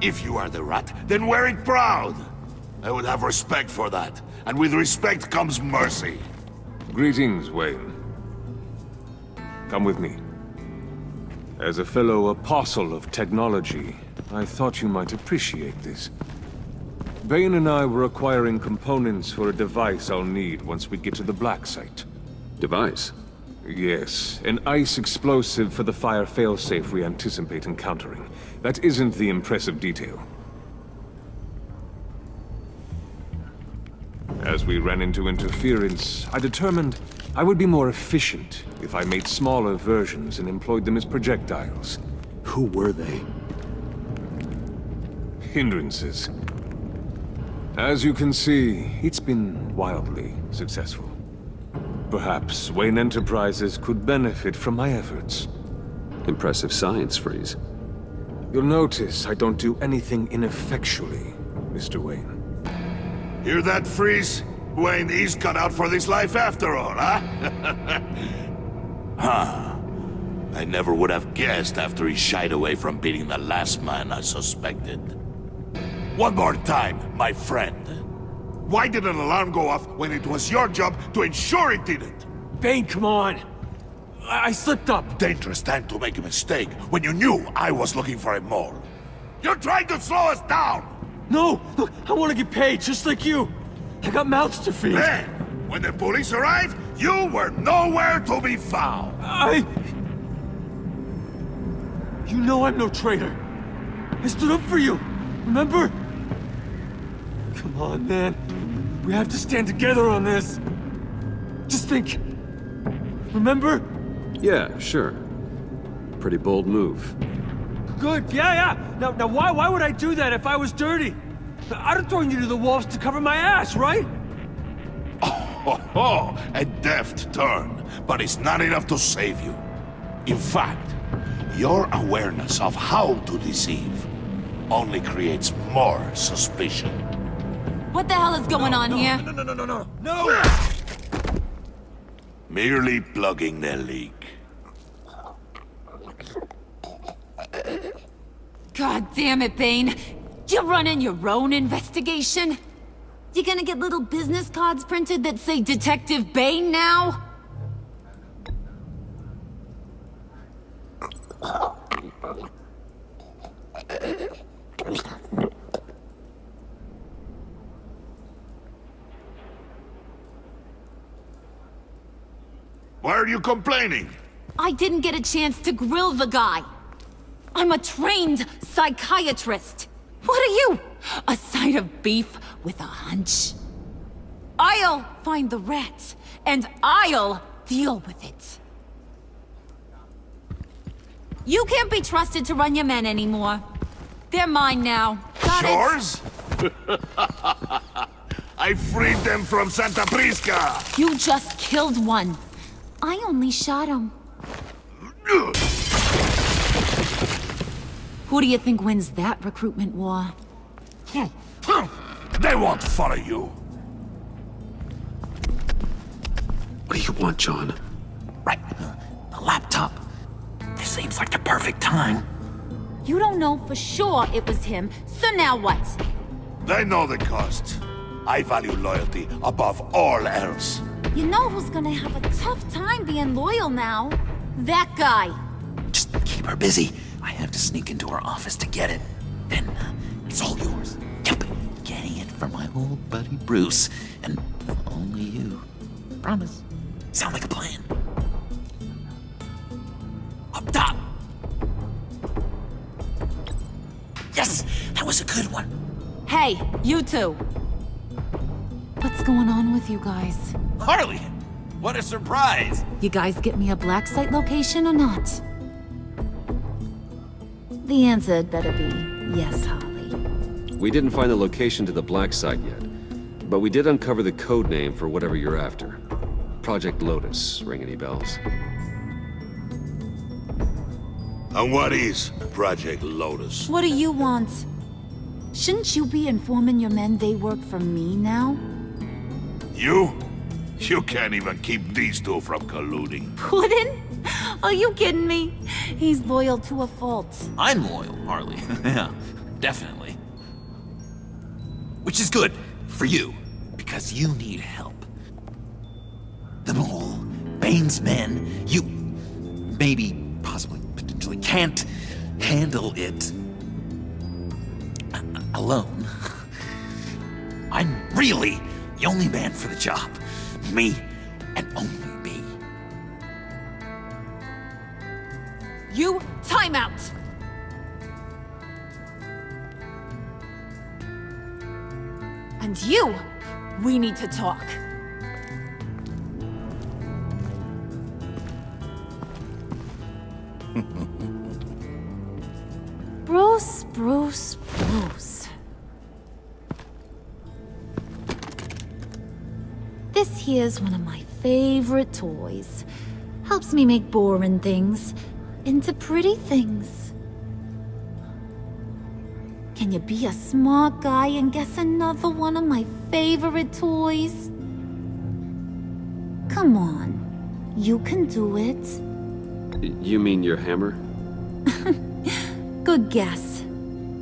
If you are the rat, then wear it proud! I would have respect for that, and with respect comes mercy. Greetings, Wayne. Come with me. As a fellow apostle of technology, I thought you might appreciate this. Bane and I were acquiring components for a device I'll need once we get to the Black Site. Device? Yes, an ice explosive for the fire failsafe we anticipate encountering. That isn't the impressive detail. As we ran into interference, I determined I would be more efficient if I made smaller versions and employed them as projectiles. Who were they? Hindrances. As you can see, it's been wildly successful. Perhaps Wayne Enterprises could benefit from my efforts. Impressive science, Freeze. You'll notice I don't do anything ineffectually, Mr. Wayne. Hear that, Freeze? Wayne is cut out for this life after all, huh? Huh. I never would have guessed after he shied away from beating the last man I suspected. One more time, my friend. Why did an alarm go off when it was your job to ensure it didn't? Bane, come on! I slipped up! Dangerous time to make a mistake when you knew I was looking for a mole. You're trying to slow us down! No! Look, I want to get paid, just like you! I got mouths to feed! Then, when the police arrived, you were nowhere to be found! You know I'm no traitor! I stood up for you, remember? Come on, man. We have to stand together on this. Just think. Remember? Yeah, sure. Pretty bold move. Good, yeah. Now why would I do that if I was dirty? I'd have thrown you to the wolves to cover my ass, right? Oh, a deft turn, but it's not enough to save you. In fact, your awareness of how to deceive only creates more suspicion. What the hell is going on here? No! Merely plugging the leak. God damn it, Bane. You're running your own investigation? You gonna get little business cards printed that say Detective Bane now? Why are you complaining? I didn't get a chance to grill the guy. I'm a trained psychiatrist. What are you? A side of beef with a hunch? I'll find the rat, and I'll deal with it. You can't be trusted to run your men anymore. They're mine now. Got it? Yours? I freed them from Santa Prisca! You just killed one. I only shot him. Who do you think wins that recruitment war? They won't follow you. What do you want, John? Right, the laptop. This seems like the perfect time. You don't know for sure it was him, so now what? They know the cost. I value loyalty above all else. You know who's gonna have a tough time being loyal now? That guy. Just keep her busy. I have to sneak into her office to get it. Then it's all yours. Yep, getting it from my old buddy Bruce, and only you. Promise. Sound like a plan. Up top. Yes, that was a good one. Hey, you two. What's going on with you guys? Harley, what a surprise. You guys get me a black site location or not? The answer had better be yes, Harley. We didn't find the location to the black site yet, but we did uncover the code name for whatever you're after. Project Lotus. Ring any bells? And what is Project Lotus? What do you want? Shouldn't you be informing your men they work for me now? You? You can't even keep these two from colluding. Puddin'? Are you kidding me? He's loyal to a fault. I'm loyal, Harley. Yeah, definitely. Which is good for you, because you need help. The Mole, Bane's men, you maybe, possibly, potentially can't handle it alone. I'm really the only man for the job. Me, and only me. You, time out! And you, we need to talk. Bruce. This here's one of my favorite toys. Helps me make boring things into pretty things. Can you be a smart guy and guess another one of my favorite toys? Come on, you can do it. You mean your hammer? Good guess.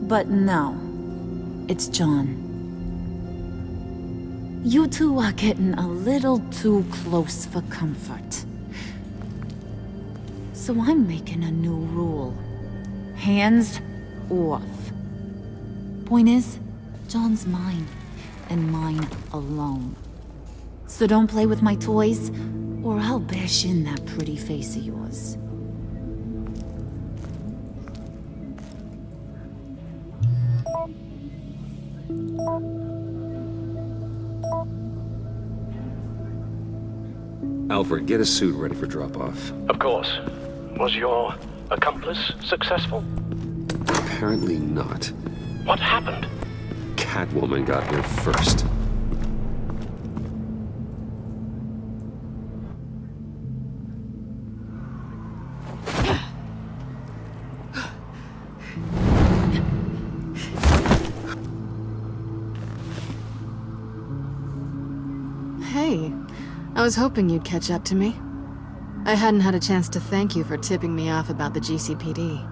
But no, it's John. You two are getting a little too close for comfort. So I'm making a new rule. Hands off. Point is, John's mine, and mine alone. So don't play with my toys, or I'll bash in that pretty face of yours. Alfred, get a suit ready for drop-off. Of course. Was your accomplice successful? Apparently not. What happened? Catwoman got here first. Hey, I was hoping you'd catch up to me. I hadn't had a chance to thank you for tipping me off about the GCPD.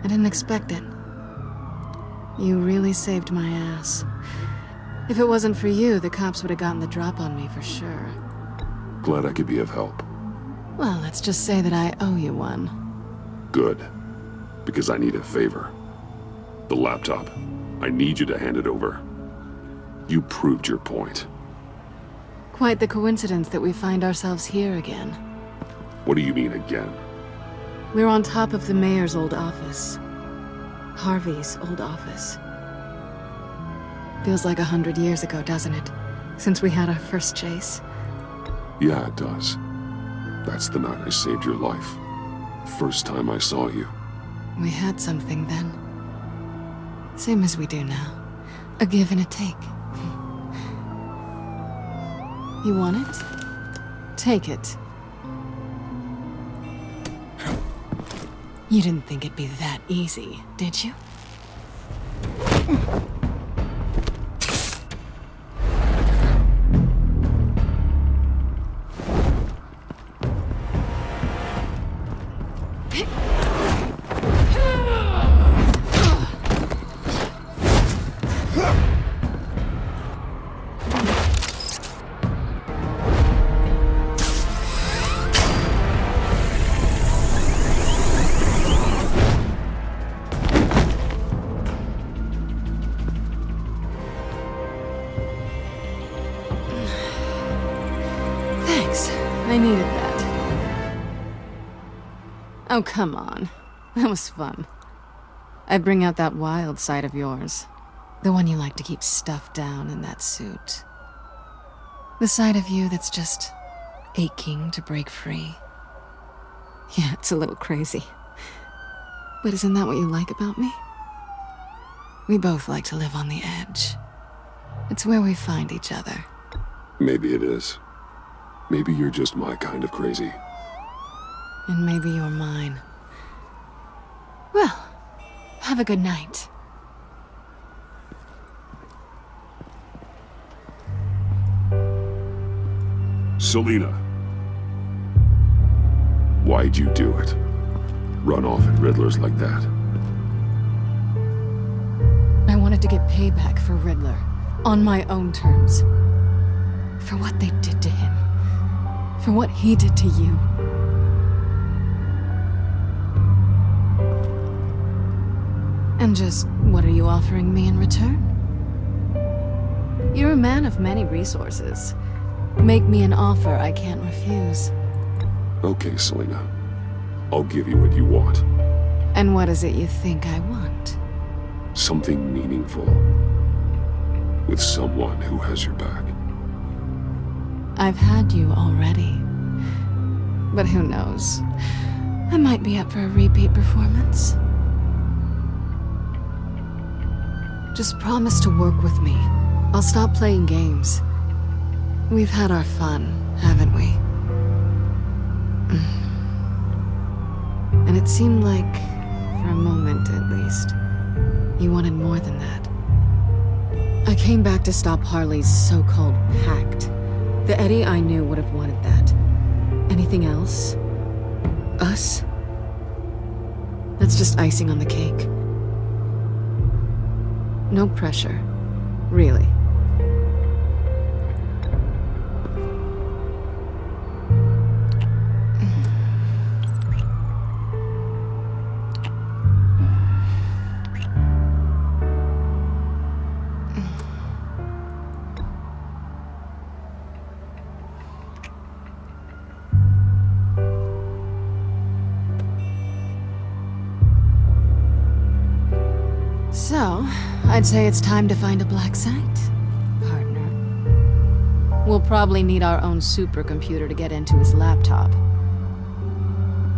I didn't expect it. You really saved my ass. If it wasn't for you, the cops would have gotten the drop on me for sure. Glad I could be of help. Well, let's just say that I owe you one. Good. Because I need a favor. The laptop. I need you to hand it over. You proved your point. Quite the coincidence that we find ourselves here again. What do you mean again? We're on top of the mayor's old office. Harvey's old office. Feels like 100 years ago, doesn't it? Since we had our first chase. Yeah, it does. That's the night I saved your life. First time I saw you. We had something then. Same as we do now. A give and a take. You want it? Take it. You didn't think it'd be that easy, did you? I needed that. Oh, come on. That was fun. I bring out that wild side of yours. The one you like to keep stuffed down in that suit. The side of you that's just aching to break free. Yeah, it's a little crazy. But isn't that what you like about me? We both like to live on the edge. It's where we find each other. Maybe it is. Maybe you're just my kind of crazy. And maybe you're mine. Well, have a good night. Selina. Why'd you do it? Run off at Riddlers like that? I wanted to get payback for Riddler. On my own terms. For what they did to him. For what he did to you. And just, what are you offering me in return? You're a man of many resources. Make me an offer I can't refuse. Okay, Selina. I'll give you what you want. And what is it you think I want? Something meaningful. With someone who has your back. I've had you already. But who knows? I might be up for a repeat performance. Just promise to work with me. I'll stop playing games. We've had our fun, haven't we? And it seemed like, for a moment at least, you wanted more than that. I came back to stop Harley's so-called pact. The Eddie I knew would have wanted that. Anything else? Us? That's just icing on the cake. No pressure. Really. So, I'd say it's time to find a black site, partner. We'll probably need our own supercomputer to get into his laptop.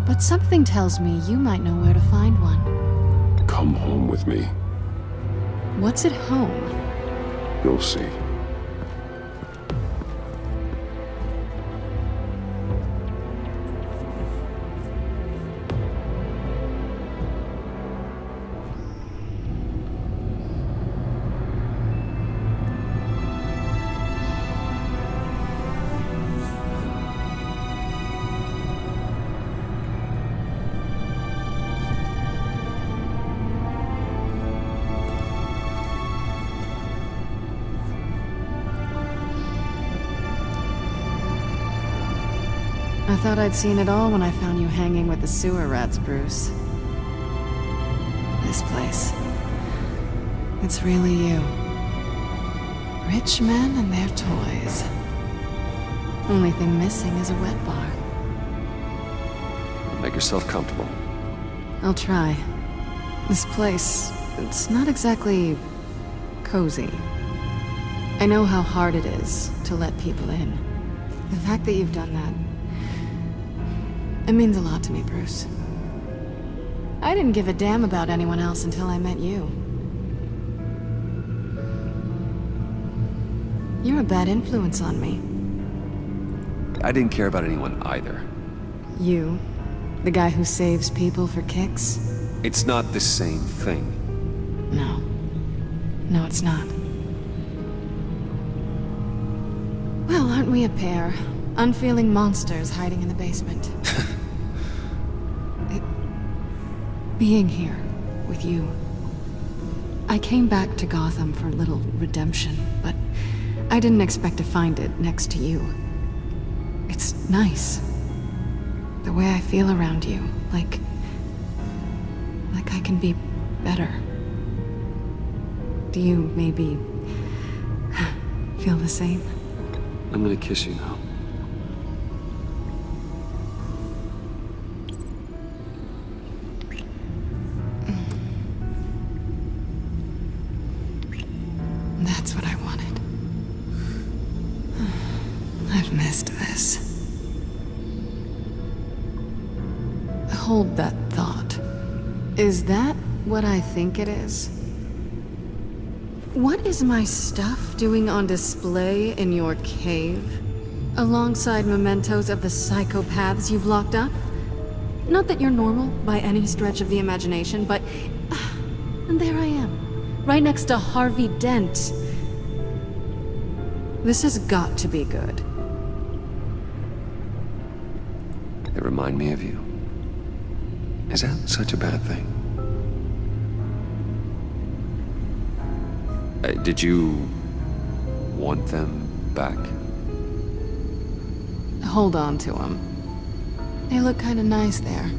But something tells me you might know where to find one. Come home with me. What's at home? You'll see. I thought I'd seen it all when I found you hanging with the sewer rats, Bruce. This place. It's really you. Rich men and their toys. Only thing missing is a wet bar. Make yourself comfortable. I'll try. This place, it's not exactly cozy. I know how hard it is to let people in. The fact that you've done that, it means a lot to me, Bruce. I didn't give a damn about anyone else until I met you. You're a bad influence on me. I didn't care about anyone either. You, the guy who saves people for kicks? It's not the same thing. No. No, it's not. Well, aren't we a pair? Unfeeling monsters hiding in the basement. Being here with you. I came back to Gotham for a little redemption, but I didn't expect to find it next to you. It's nice. The way I feel around you, like I can be better. Do you maybe feel the same? I'm gonna kiss you now. That's what I wanted. I've missed this. Hold that thought. Is that what I think it is? What is my stuff doing on display in your cave? Alongside mementos of the psychopaths you've locked up? Not that you're normal by any stretch of the imagination, but... and there I am, right next to Harvey Dent. This has got to be good. They remind me of you. Is that such a bad thing? Did you want them back? Hold on to them. They look kind of nice there.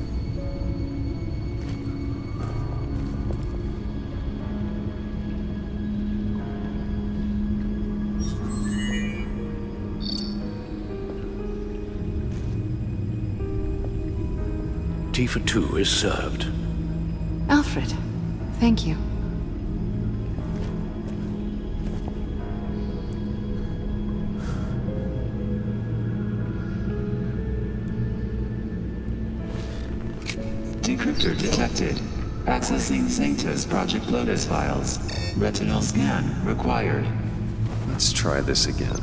Tea for two is served. Alfred, thank you. Decryptor detected. Accessing Sanctus Project Lotus files. Retinal scan required. Let's try this again.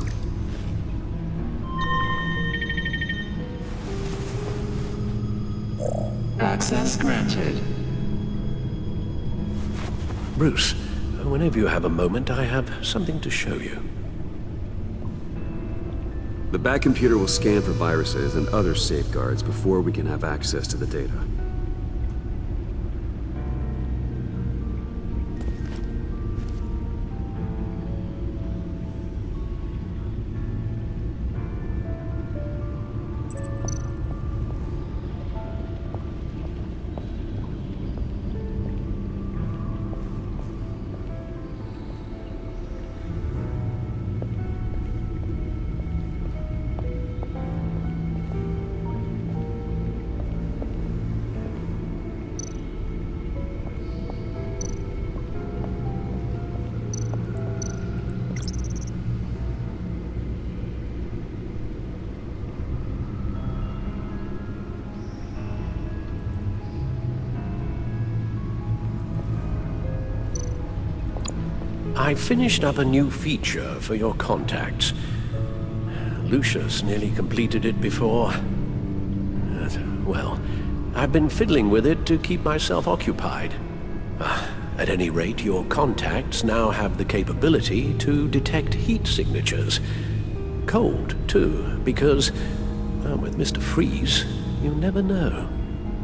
Access granted. Bruce, whenever you have a moment, I have something to show you. The Bat computer will scan for viruses and other safeguards before we can have access to the data. I finished up a new feature for your contacts. Lucius nearly completed it before. Well, I've been fiddling with it to keep myself occupied. At any rate, your contacts now have the capability to detect heat signatures. Cold, too, because, with Mr. Freeze, you never know.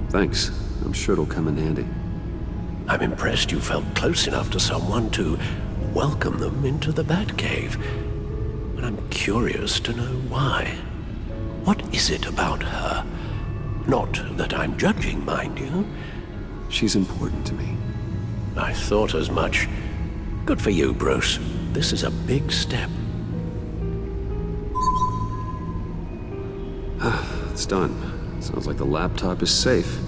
Thanks. I'm sure it'll come in handy. I'm impressed you felt close enough to someone to welcome them into the Batcave. But I'm curious to know why. What is it about her? Not that I'm judging, mind you. She's important to me. I thought as much. Good for you, Bruce. This is a big step. It's done. Sounds like the laptop is safe.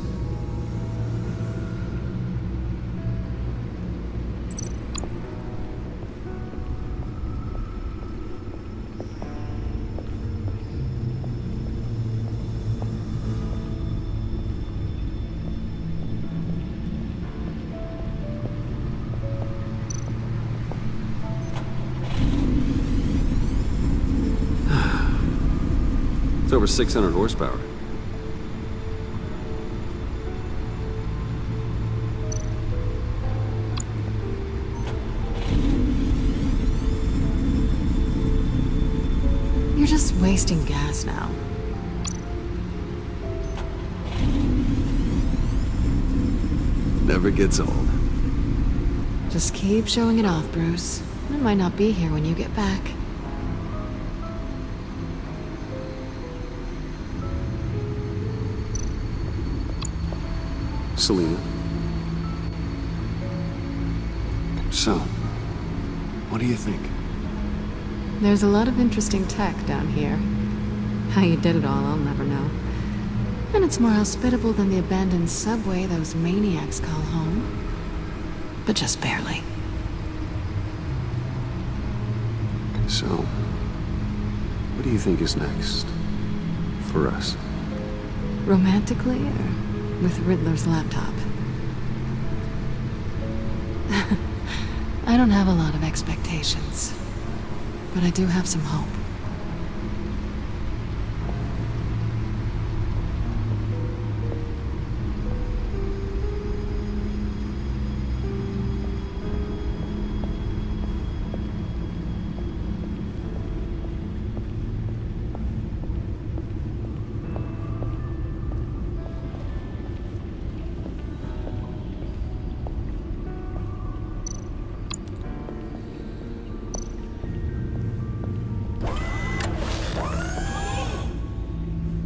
It's over 600 horsepower. You're just wasting gas now. Never gets old. Just keep showing it off, Bruce. I might not be here when you get back. Selina. So, what do you think? There's a lot of interesting tech down here. How you did it all, I'll never know. And it's more hospitable than the abandoned subway those maniacs call home. But just barely. So, what do you think is next? For us? Romantically, or with Riddler's laptop? I don't have a lot of expectations. But I do have some hope.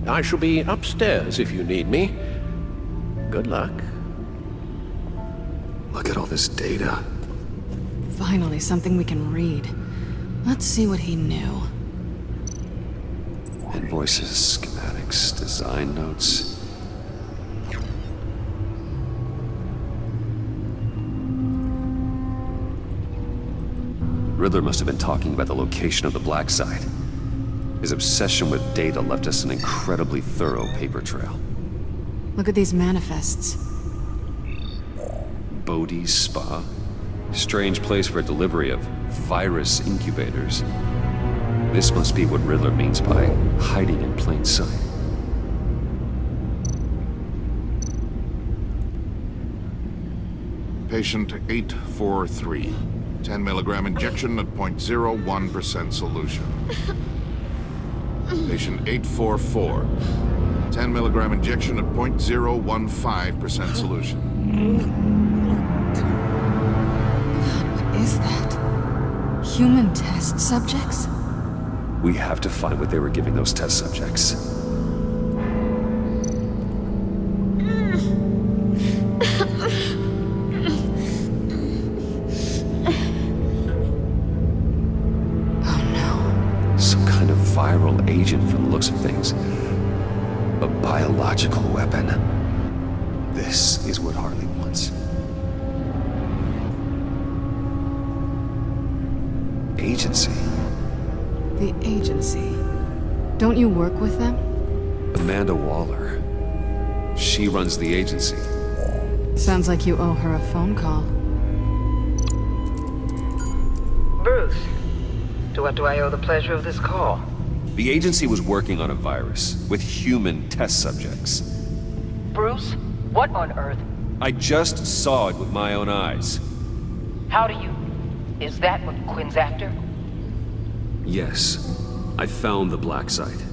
I shall be upstairs if you need me. Good luck. Look at all this data. Finally, something we can read. Let's see what he knew. Invoices, schematics, design notes. Riddler must have been talking about the location of the Black Site. His obsession with data left us an incredibly thorough paper trail. Look at these manifests. Bodhi's Spa? Strange place for a delivery of virus incubators. This must be what Riddler means by hiding in plain sight. Patient 843. 10 milligram injection at 0.01% solution. Patient 844. 10 milligram injection at 0.015% solution. What is that? Human test subjects? We have to find what they were giving those test subjects. Viral agent from the looks of things. A biological weapon. This is what Harley wants. Agency. The agency. Don't you work with them? Amanda Waller. She runs the agency. Sounds like you owe her a phone call. Bruce, to what do I owe the pleasure of this call? The agency was working on a virus with human test subjects. Bruce, what on earth? I just saw it with my own eyes. How do you? Is that what Quinn's after? Yes. I found the Black Site.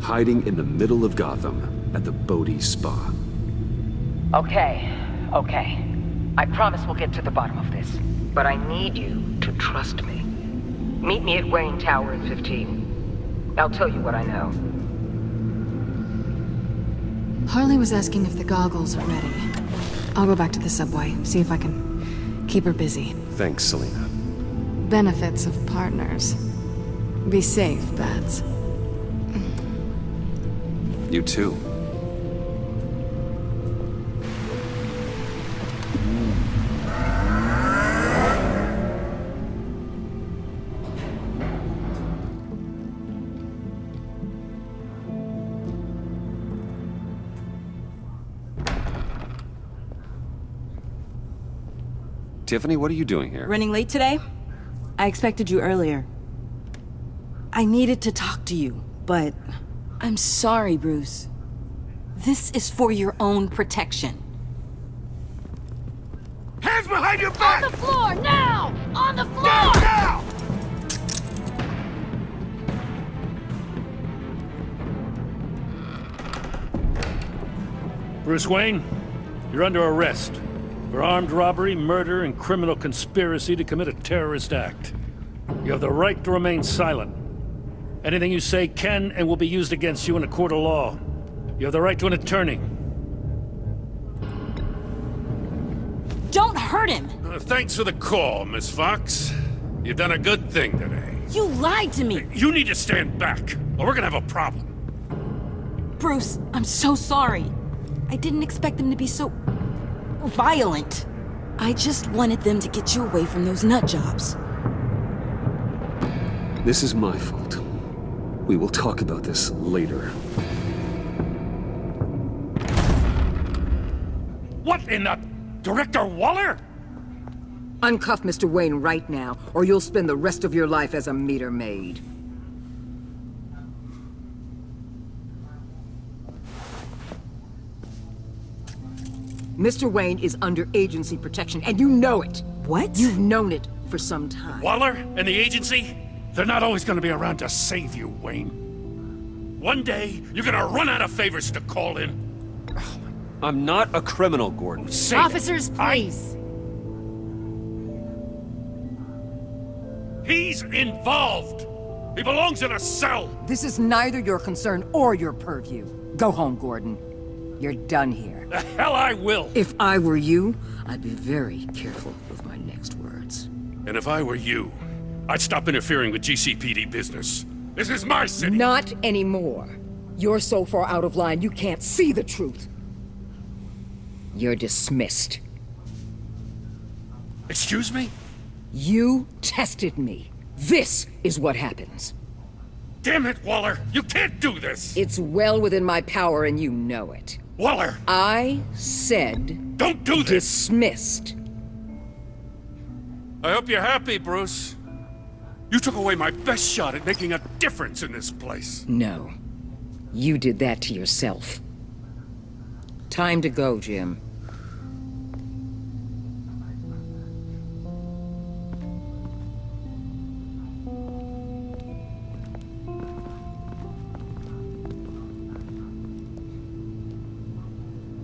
Hiding in the middle of Gotham at the Bodhi Spa. Okay. I promise we'll get to the bottom of this. But I need you to trust me. Meet me at Wayne Tower in 15. I'll tell you what I know. Harley was asking if the goggles are ready. I'll go back to the subway, see if I can keep her busy. Thanks, Selina. benefits of partners. Be safe, Bats. You too. Tiffany, what are you doing here? Running late today? I expected you earlier. I needed to talk to you, but I'm sorry, Bruce. This is for your own protection. Hands behind your back! On the floor, now! On the floor! Now! Bruce Wayne, you're under arrest for armed robbery, murder, and criminal conspiracy to commit a terrorist act. You have the right to remain silent. Anything you say can and will be used against you in a court of law. You have the right to an attorney. Don't hurt him! Thanks for the call, Miss Fox. You've done a good thing today. You lied to me! You need to stand back, or we're gonna have a problem. Bruce, I'm so sorry. I didn't expect them to be so violent. I just wanted them to get you away from those nut jobs. This is my fault. We will talk about this later. What in the... Director Waller? Uncuff Mr. Wayne right now, or you'll spend the rest of your life as a meter maid. Mr. Wayne is under agency protection, and you know it. What? You've known it for some time. Waller and the agency? They're not always gonna be around to save you, Wayne. One day, you're gonna run out of favors to call in. I'm not a criminal, Gordon. Say Officers, please. He's involved. He belongs in a cell. This is neither your concern or your purview. Go home, Gordon. You're done here. The hell I will. If I were you, I'd be very careful with my next words. And if I were you, I'd stop interfering with GCPD business. This is my city. Not anymore. You're so far out of line, you can't see the truth. You're dismissed. Excuse me? You tested me. This is what happens. Damn it, Waller! You can't do this! It's well within my power and you know it. Waller! I said... Don't do this! Dismissed. I hope you're happy, Bruce. You took away my best shot at making a difference in this place. No. You did that to yourself. Time to go, Jim.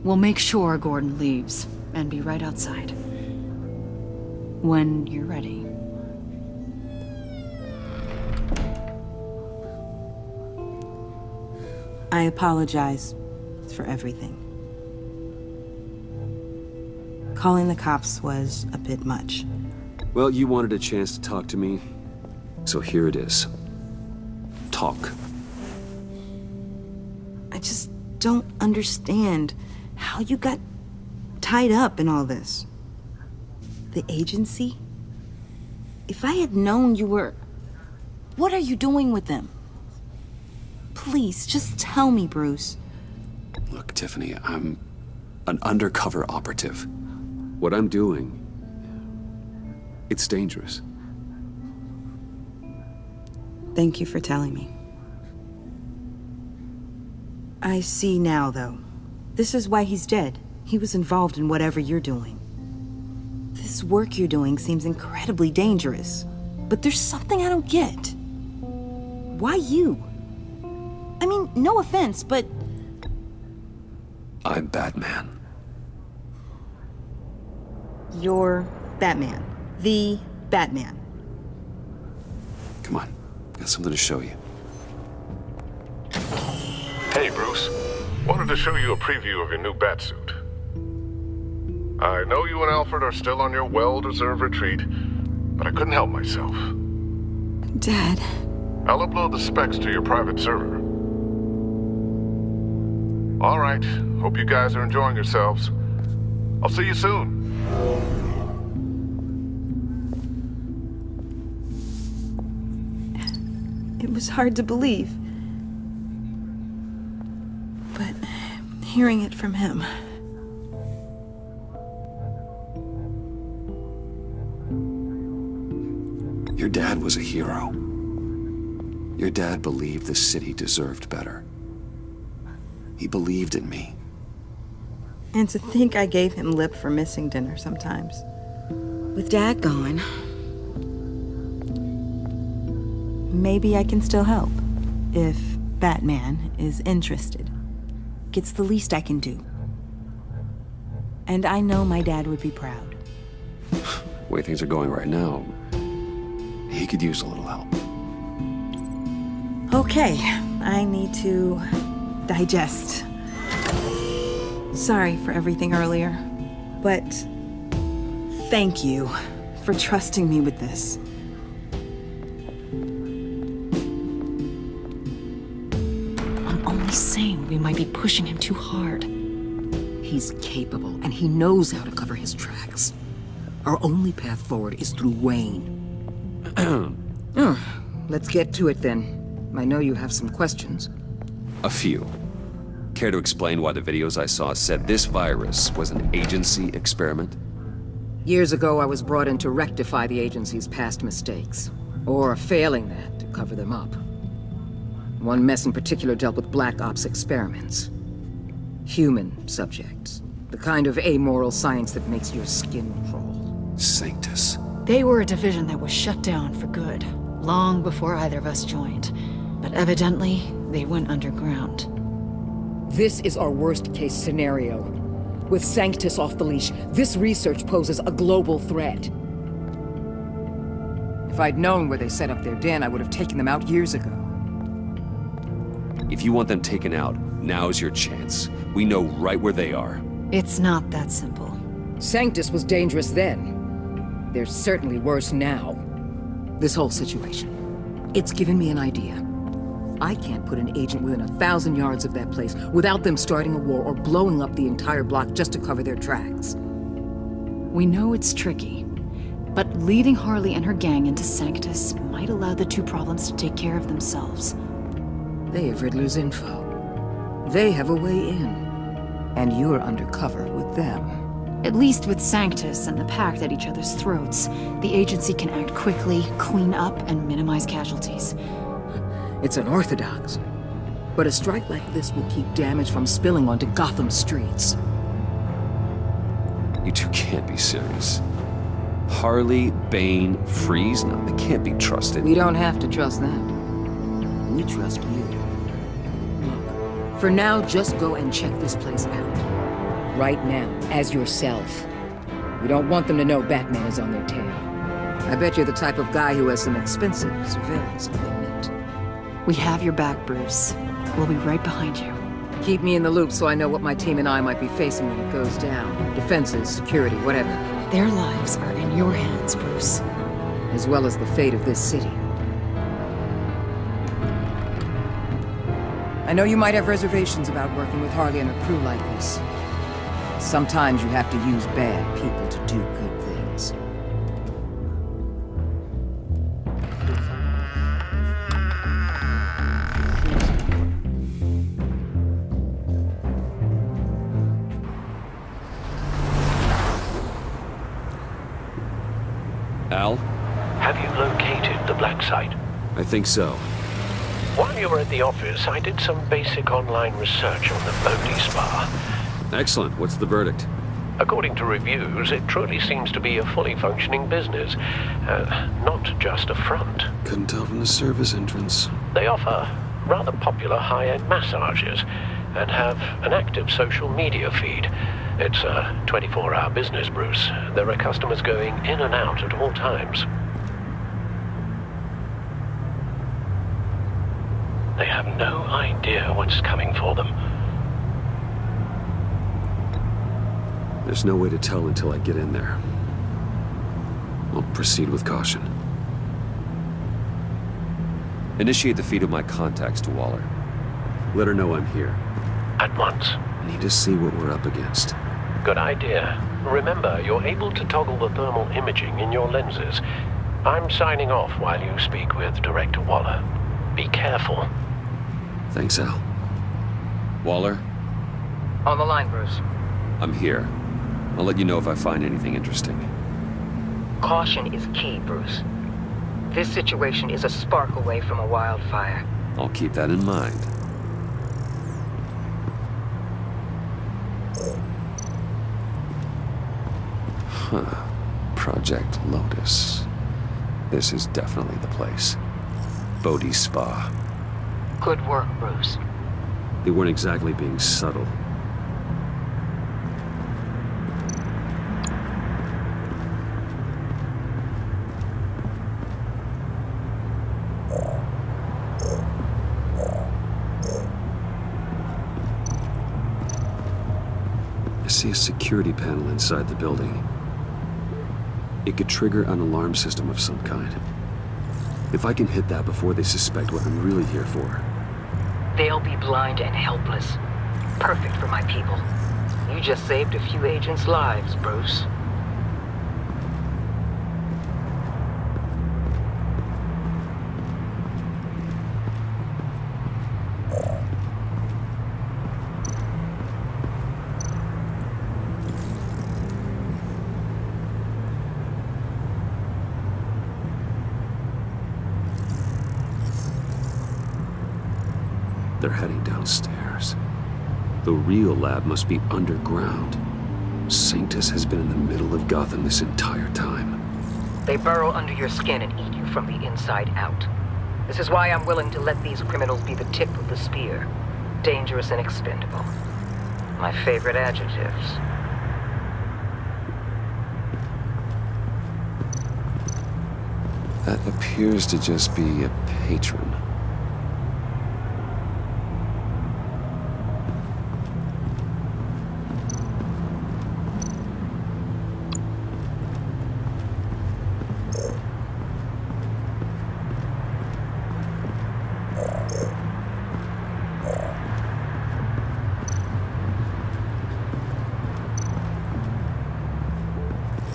We'll make sure Gordon leaves, and be right outside. When you're ready. I apologize for everything. Calling the cops was a bit much. Well, you wanted a chance to talk to me, so here it is. Talk. I just don't understand how you got tied up in all this. The agency? If I had known you were... What are you doing with them? Please, just tell me, Bruce. Look, Tiffany, I'm an undercover operative. What I'm doing, it's dangerous. Thank you for telling me. I see now, though. This is why he's dead. He was involved in whatever you're doing. This work you're doing seems incredibly dangerous. But there's something I don't get. Why you? I mean, no offense, but... I'm Batman. You're Batman. The Batman. Come on, got something to show you. Hey, Bruce. Wanted to show you a preview of your new Batsuit. I know you and Alfred are still on your well-deserved retreat, but I couldn't help myself. Dad. I'll upload the specs to your private server. All right. Hope you guys are enjoying yourselves. I'll see you soon. It was hard to believe. But hearing it from him... Your dad was a hero. Your dad believed the city deserved better. He believed in me. And to think I gave him lip for missing dinner sometimes. With Dad gone, maybe I can still help. If Batman is interested. It's the least I can do. And I know my dad would be proud. The way things are going right now, he could use a little help. Okay, I need to digest. Sorry for everything earlier, but thank you for trusting me with this. I'm only saying we might be pushing him too hard. He's capable, and he knows how to cover his tracks. Our only path forward is through Wayne. Let's get to it then. I know you have some questions. A few. Care to explain why the videos I saw said this virus was an agency experiment? Years ago, I was brought in to rectify the agency's past mistakes. Or failing that, to cover them up. One mess in particular dealt with Black Ops experiments. Human subjects. The kind of amoral science that makes your skin crawl. Sanctus. They were a division that was shut down for good, long before either of us joined. But evidently, they went underground. This is our worst-case scenario. With Sanctus off the leash, this research poses a global threat. If I'd known where they set up their den, I would have taken them out years ago. If you want them taken out, now's your chance. We know right where they are. It's not that simple. Sanctus was dangerous then. They're certainly worse now. This whole situation, it's given me an idea. I can't put an agent within 1,000 yards of that place without them starting a war or blowing up the entire block just to cover their tracks. We know it's tricky, but leading Harley and her gang into Sanctus might allow the two problems to take care of themselves. They have Riddler's info. They have a way in. And you're undercover with them. At least with Sanctus and the Pact at each other's throats, the agency can act quickly, clean up, and minimize casualties. It's unorthodox. But a strike like this will keep damage from spilling onto Gotham streets. You two can't be serious. Harley, Bane, Freeze? No, they can't be trusted. We don't have to trust them. We trust you. Look, for now, just go and check this place out. Right now, as yourself. We don't want them to know Batman is on their tail. I bet you're the type of guy who has some expensive surveillance equipment. We have your back, Bruce. We'll be right behind you. Keep me in the loop so I know what my team and I might be facing when it goes down. Defenses, security, whatever. Their lives are in your hands, Bruce. As well as the fate of this city. I know you might have reservations about working with Harley and her crew like this. Sometimes you have to use bad people to do good things. Al? Have you located the black site? I think so. While you were at the office, I did some basic online research on the Bodhi Spa. Excellent. What's the verdict? According to reviews, it truly seems to be a fully functioning business, not just a front. Couldn't tell from the service entrance. They offer rather popular high-end massages and have an active social media feed. It's a 24-hour business, Bruce. There are customers going in and out at all times. They have no idea what's coming for them. There's no way to tell until I get in there. I'll proceed with caution. Initiate the feed of my contacts to Waller. Let her know I'm here. At once. I need to see what we're up against. Good idea. Remember, you're able to toggle the thermal imaging in your lenses. I'm signing off while you speak with Director Waller. Be careful. Thanks, Al. Waller? On the line, Bruce. I'm here. I'll let you know if I find anything interesting. Caution is key, Bruce. This situation is a spark away from a wildfire. I'll keep that in mind. Huh. Project Lotus. This is definitely the place. Bodhi Spa. Good work, Bruce. They weren't exactly being subtle. I see a security panel inside the building. It could trigger an alarm system of some kind. If I can hit that before they suspect what I'm really here for. They'll be blind and helpless. Perfect for my people. You just saved a few agents' lives, Bruce. They're heading downstairs. The real lab must be underground. Sanctus has been in the middle of Gotham this entire time. They burrow under your skin and eat you from the inside out. This is why I'm willing to let these criminals be the tip of the spear. Dangerous and expendable. My favorite adjectives. That appears to just be a patron.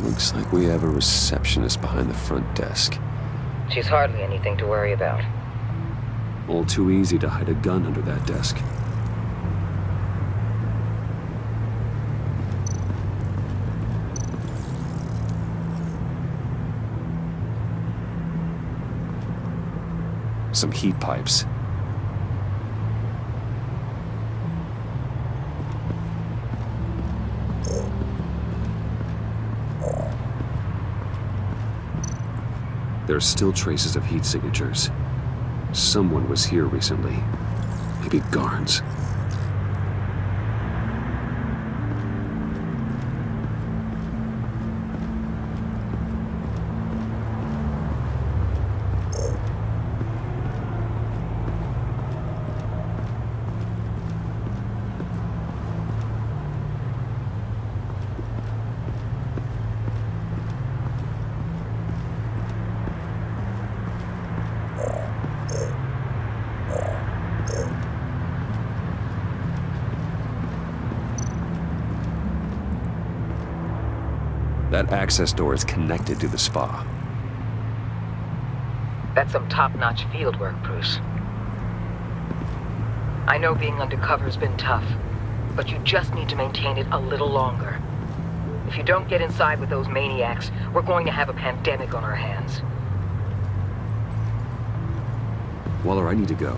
Looks like we have a receptionist behind the front desk. She's hardly anything to worry about. All too easy to hide a gun under that desk. Some heat pipes. There are still traces of heat signatures. Someone was here recently. Maybe guards. That access door is connected to the spa. That's some top-notch field work, Bruce. I know being undercover's been tough, but you just need to maintain it a little longer. If you don't get inside with those maniacs, we're going to have a pandemic on our hands. Waller, I need to go.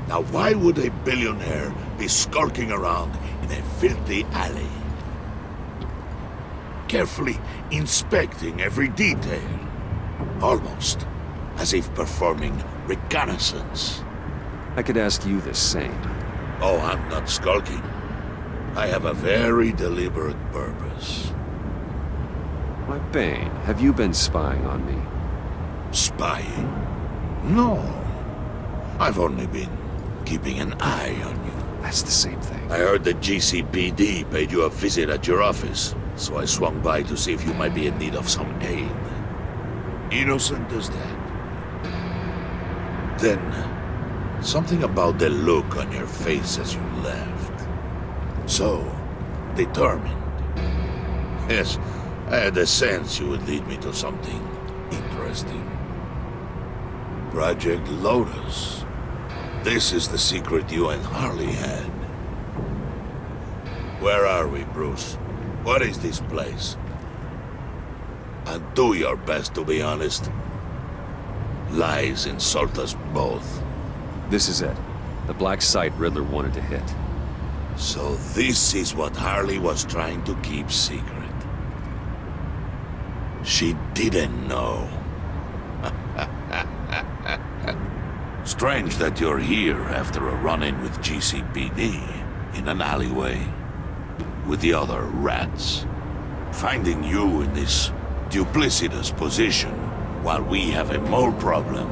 Now why would a billionaire be skulking around in a filthy alley? Carefully inspecting every detail. Almost as if performing reconnaissance. I could ask you the same. Oh, I'm not skulking. I have a very deliberate purpose. Why, Bane, have you been spying on me? Spying? No. I've only been keeping an eye on you. That's the same thing. I heard the GCPD paid you a visit at your office, so I swung by to see if you might be in need of some aid. innocent as that. Then, something about the look on your face as you left. So, determined. Yes, I had a sense you would lead me to something interesting. Project Lotus. This is the secret you and Harley had. Where are we, Bruce? What is this place? And do your best to be honest. Lies insult us both. This is it. The black site Riddler wanted to hit. So this is what Harley was trying to keep secret. She didn't know. Strange that you're here after a run-in with GCPD in an alleyway with the other rats. Finding you in this duplicitous position while we have a mole problem.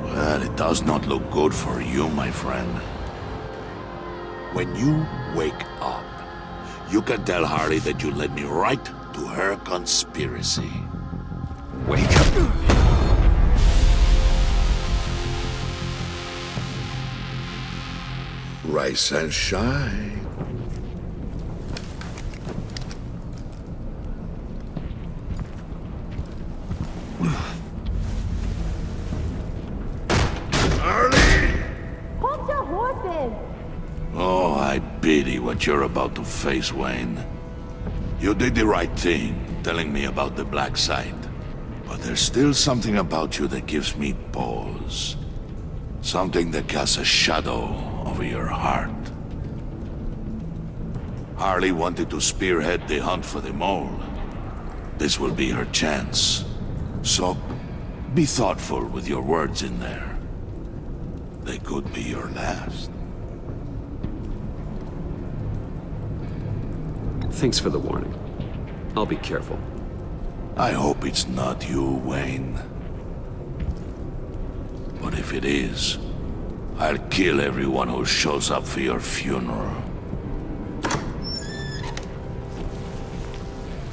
Well, it does not look good for you, my friend. When you wake up, you can tell Harley that you led me right to her conspiracy. Wake up. Rise and shine. Oh, I pity what you're about to face, Wayne. You did the right thing, telling me about the black site. But there's still something about you that gives me pause. Something that casts a shadow over your heart. Harley wanted to spearhead the hunt for the mole. This will be her chance. So, be thoughtful with your words in there. They could be your last. Thanks for the warning. I'll be careful. I hope it's not you, Wayne. But if it is, I'll kill everyone who shows up for your funeral.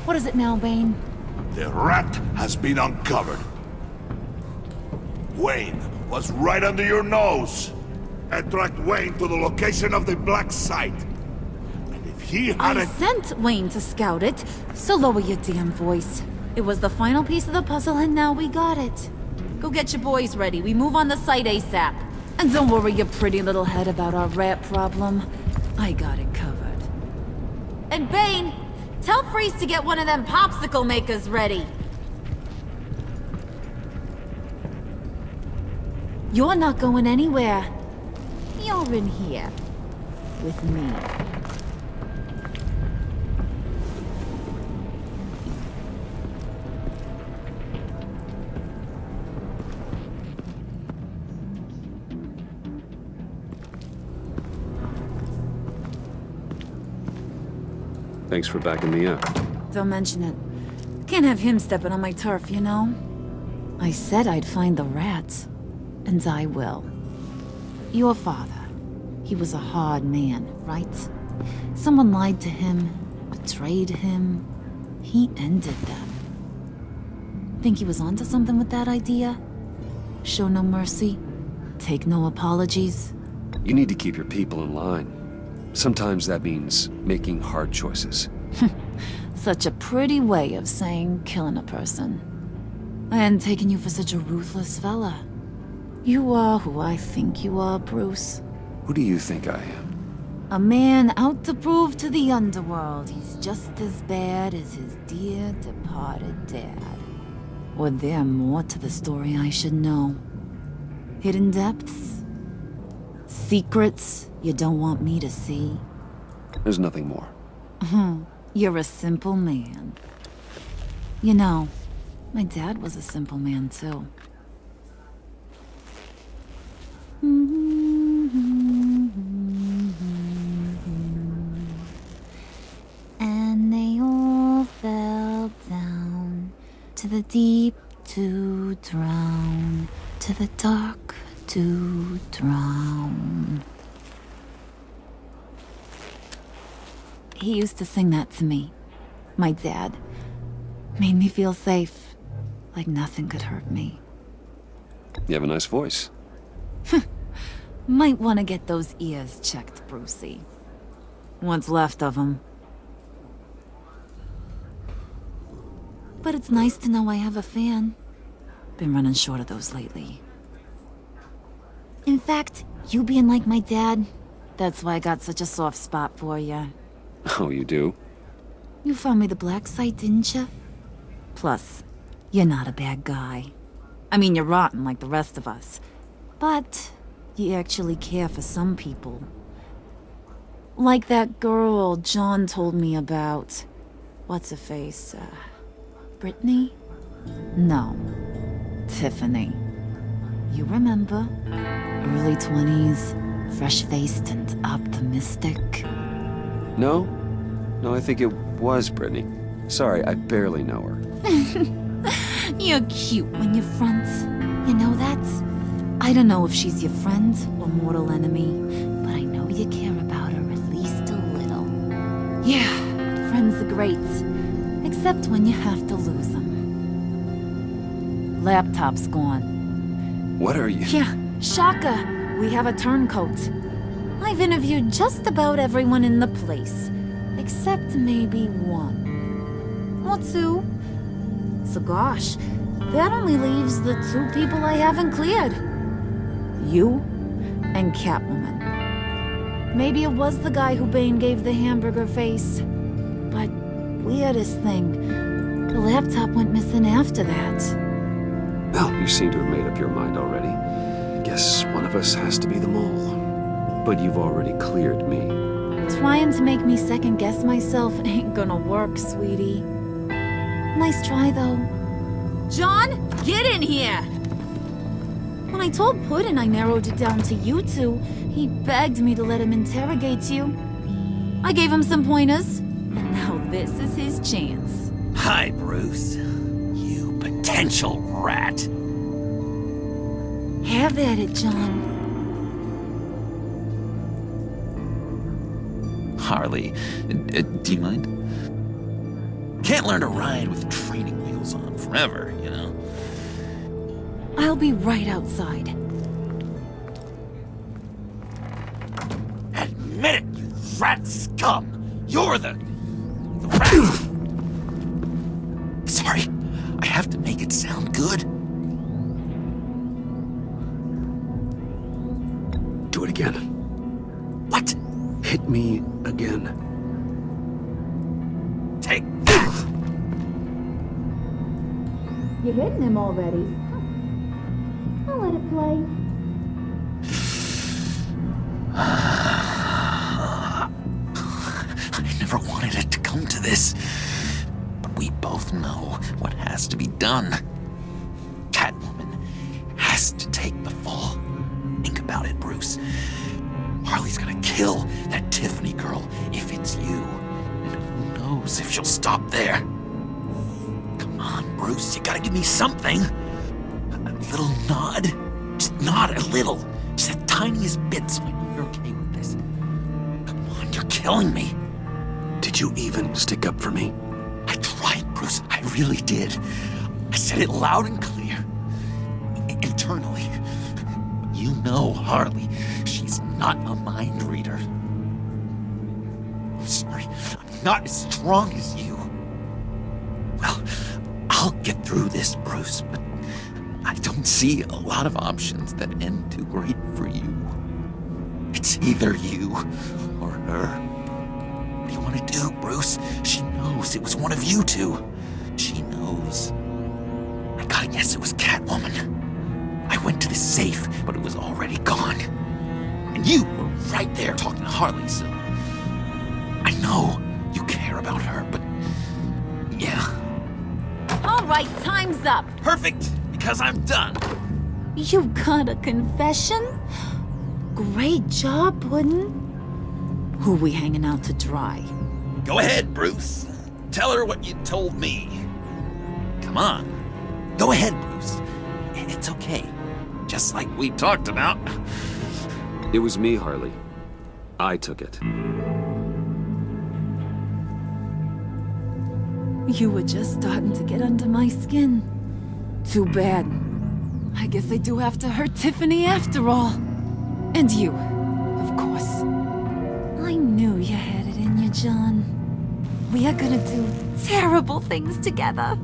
What is it now, Wayne? The rat has been uncovered. Wayne was right under your nose. And tracked Wayne to the location of the black site. And if he I hadn't... sent Wayne to scout it, so lower your damn voice. It was the final piece of the puzzle and now we got it. Go get your boys ready. We move on the site ASAP. And don't worry your pretty little head about our rat problem. I got it covered. And Bane, tell Freeze to get one of them popsicle makers ready. You're not going anywhere. You're in here. With me. Thanks for backing me up. Don't mention it. Can't have him stepping on my turf, you know? I said I'd find the rats. And I will. Your father. He was a hard man, right? Someone lied to him, betrayed him. He ended them. Think he was onto something with that idea? Show no mercy? Take no apologies? You need to keep your people in line. Sometimes that means making hard choices. Such a pretty way of saying killing a person. I hadn't taken you for such a ruthless fella. You are who I think you are, Bruce. Who do you think I am? A man out to prove to the underworld he's just as bad as his dear departed dad. Or there more to the story I should know. Hidden depths? Secrets you don't want me to see? There's nothing more. You're a simple man. You know, my dad was a simple man too. And they all fell down to the deep to drown, to the dark to drown. He used to sing that to me. My dad. Made me feel safe. like nothing could hurt me. You have a nice voice. Might want to get those ears checked, Brucey. What's left of them. But it's nice to know I have a fan. Been running short of those lately. In fact, you being like my dad, that's why I got such a soft spot for you. Oh, you do? You found me the black site, didn't you? Plus, you're not a bad guy. I mean, you're rotten like the rest of us. But you actually care for some people. Like that girl John told me about. What's her face? Brittany? No. Tiffany. You remember? Early 20s, fresh-faced and optimistic. No? No, I think it was Brittany. Sorry, I barely know her. You're cute when you're front. You know that? I don't know if she's your friend or mortal enemy, but I know you care about her at least a little. Yeah, friends are great. Except when you have to lose them. Laptop's gone. What are you? Yeah, Shaka. We have a turncoat. I've interviewed just about everyone in the place. Except maybe one. Or two. So gosh, that only leaves the two people I haven't cleared. You and Catwoman. Maybe it was the guy who Bane gave the hamburger face. But weirdest thing, the laptop went missing after that. Well, you seem to have made up your mind already. I guess one of us has to be the mole. But you've already cleared me. Trying to make me second-guess myself ain't gonna work, sweetie. Nice try, though. John, get in here! When I told Puddin' I narrowed it down to you two, he begged me to let him interrogate you. I gave him some pointers, and now this is his chance. Hi, Bruce. You potential rat. Have at it, John. Harley, do you mind? Can't learn to ride with training wheels on forever, you know? I'll be right outside. Admit it, you rat scum! You're the rat! Sorry, I have to make it sound good. Do it again. What? Hit me again. Take that! You're hitting him already. I'll let it play. I never wanted it to come to this. But we both know what has to be done. Catwoman has to take the fall. Think about it, Bruce. Harley's gonna kill that Tiffany girl if it's you. And who knows if she'll stop there. Come on, Bruce, you gotta give me something. A little nod. Just nod a little. Just the tiniest bit so I know you're okay with this. Come on, you're killing me. Did you even stick up for me? I tried, Bruce. I really did. I said it loud and clear. Internally. You know, Harley, she's not a mind reader. I'm sorry, I'm not as strong as you. Well, I'll get through this, Bruce, but I don't see a lot of options that end too great for you. It's either you or her. What do you want to do, Bruce? She knows it was one of you two. She knows. I gotta guess it was Catwoman. I went to the safe, but it was already gone. And you were right there talking to Harley, so... I know you care about her, but... yeah. All right, time's up. Perfect, because I'm done. You got a confession? Great job, Puddin'. Who we hanging out to dry? Go ahead, Bruce. Tell her what you told me. Come on. Go ahead, Bruce. It's okay. Just like we talked about. It was me, Harley. I took it. You were just starting to get under my skin. Too bad. I guess I do have to hurt Tiffany after all. And you, of course. I knew you had it in you, John. We are gonna do terrible things together.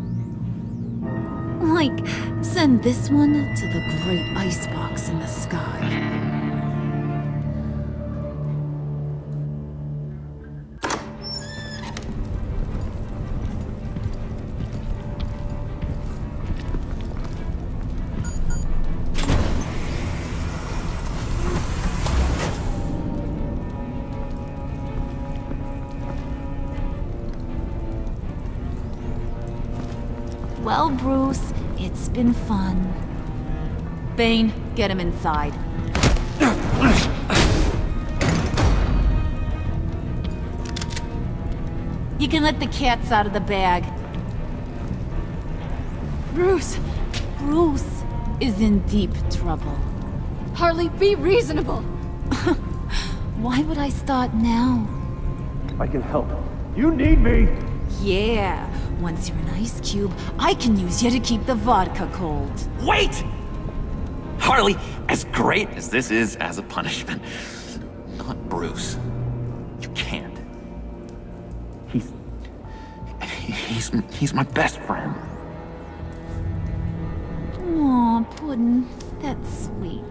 Like, send this one to the great icebox in the sky. Well, Bruce, it's been fun. Bane, get him inside. You can let the cats out of the bag. Bruce! Bruce is in deep trouble. Harley, be reasonable! Why would I start now? I can help. You need me! Yeah, once you're an ice cube, I can use you to keep the vodka cold. Wait! Harley, as great as this is as a punishment, not Bruce. You can't. He's my best friend. Aw, Puddin', that's sweet.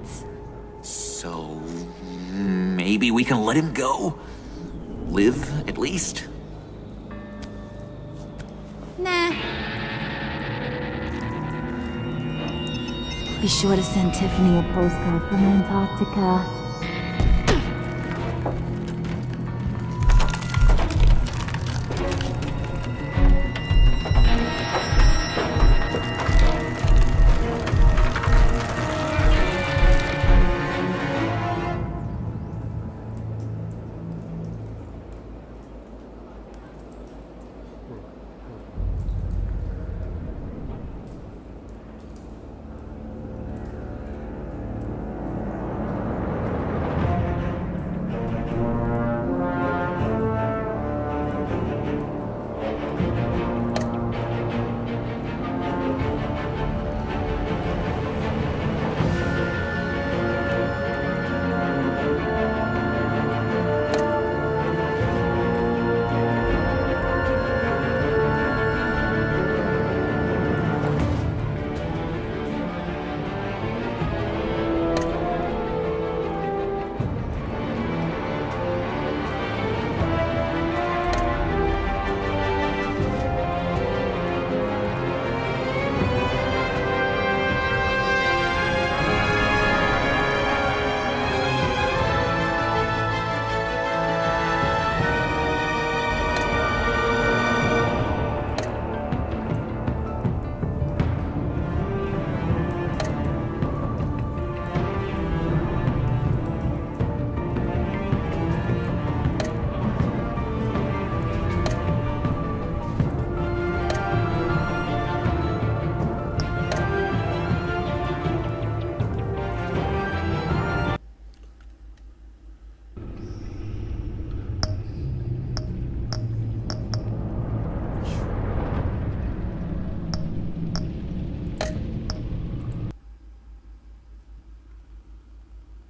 So maybe we can let him go? Live, at least? Nah. Be sure to send Tiffany a postcard from Antarctica.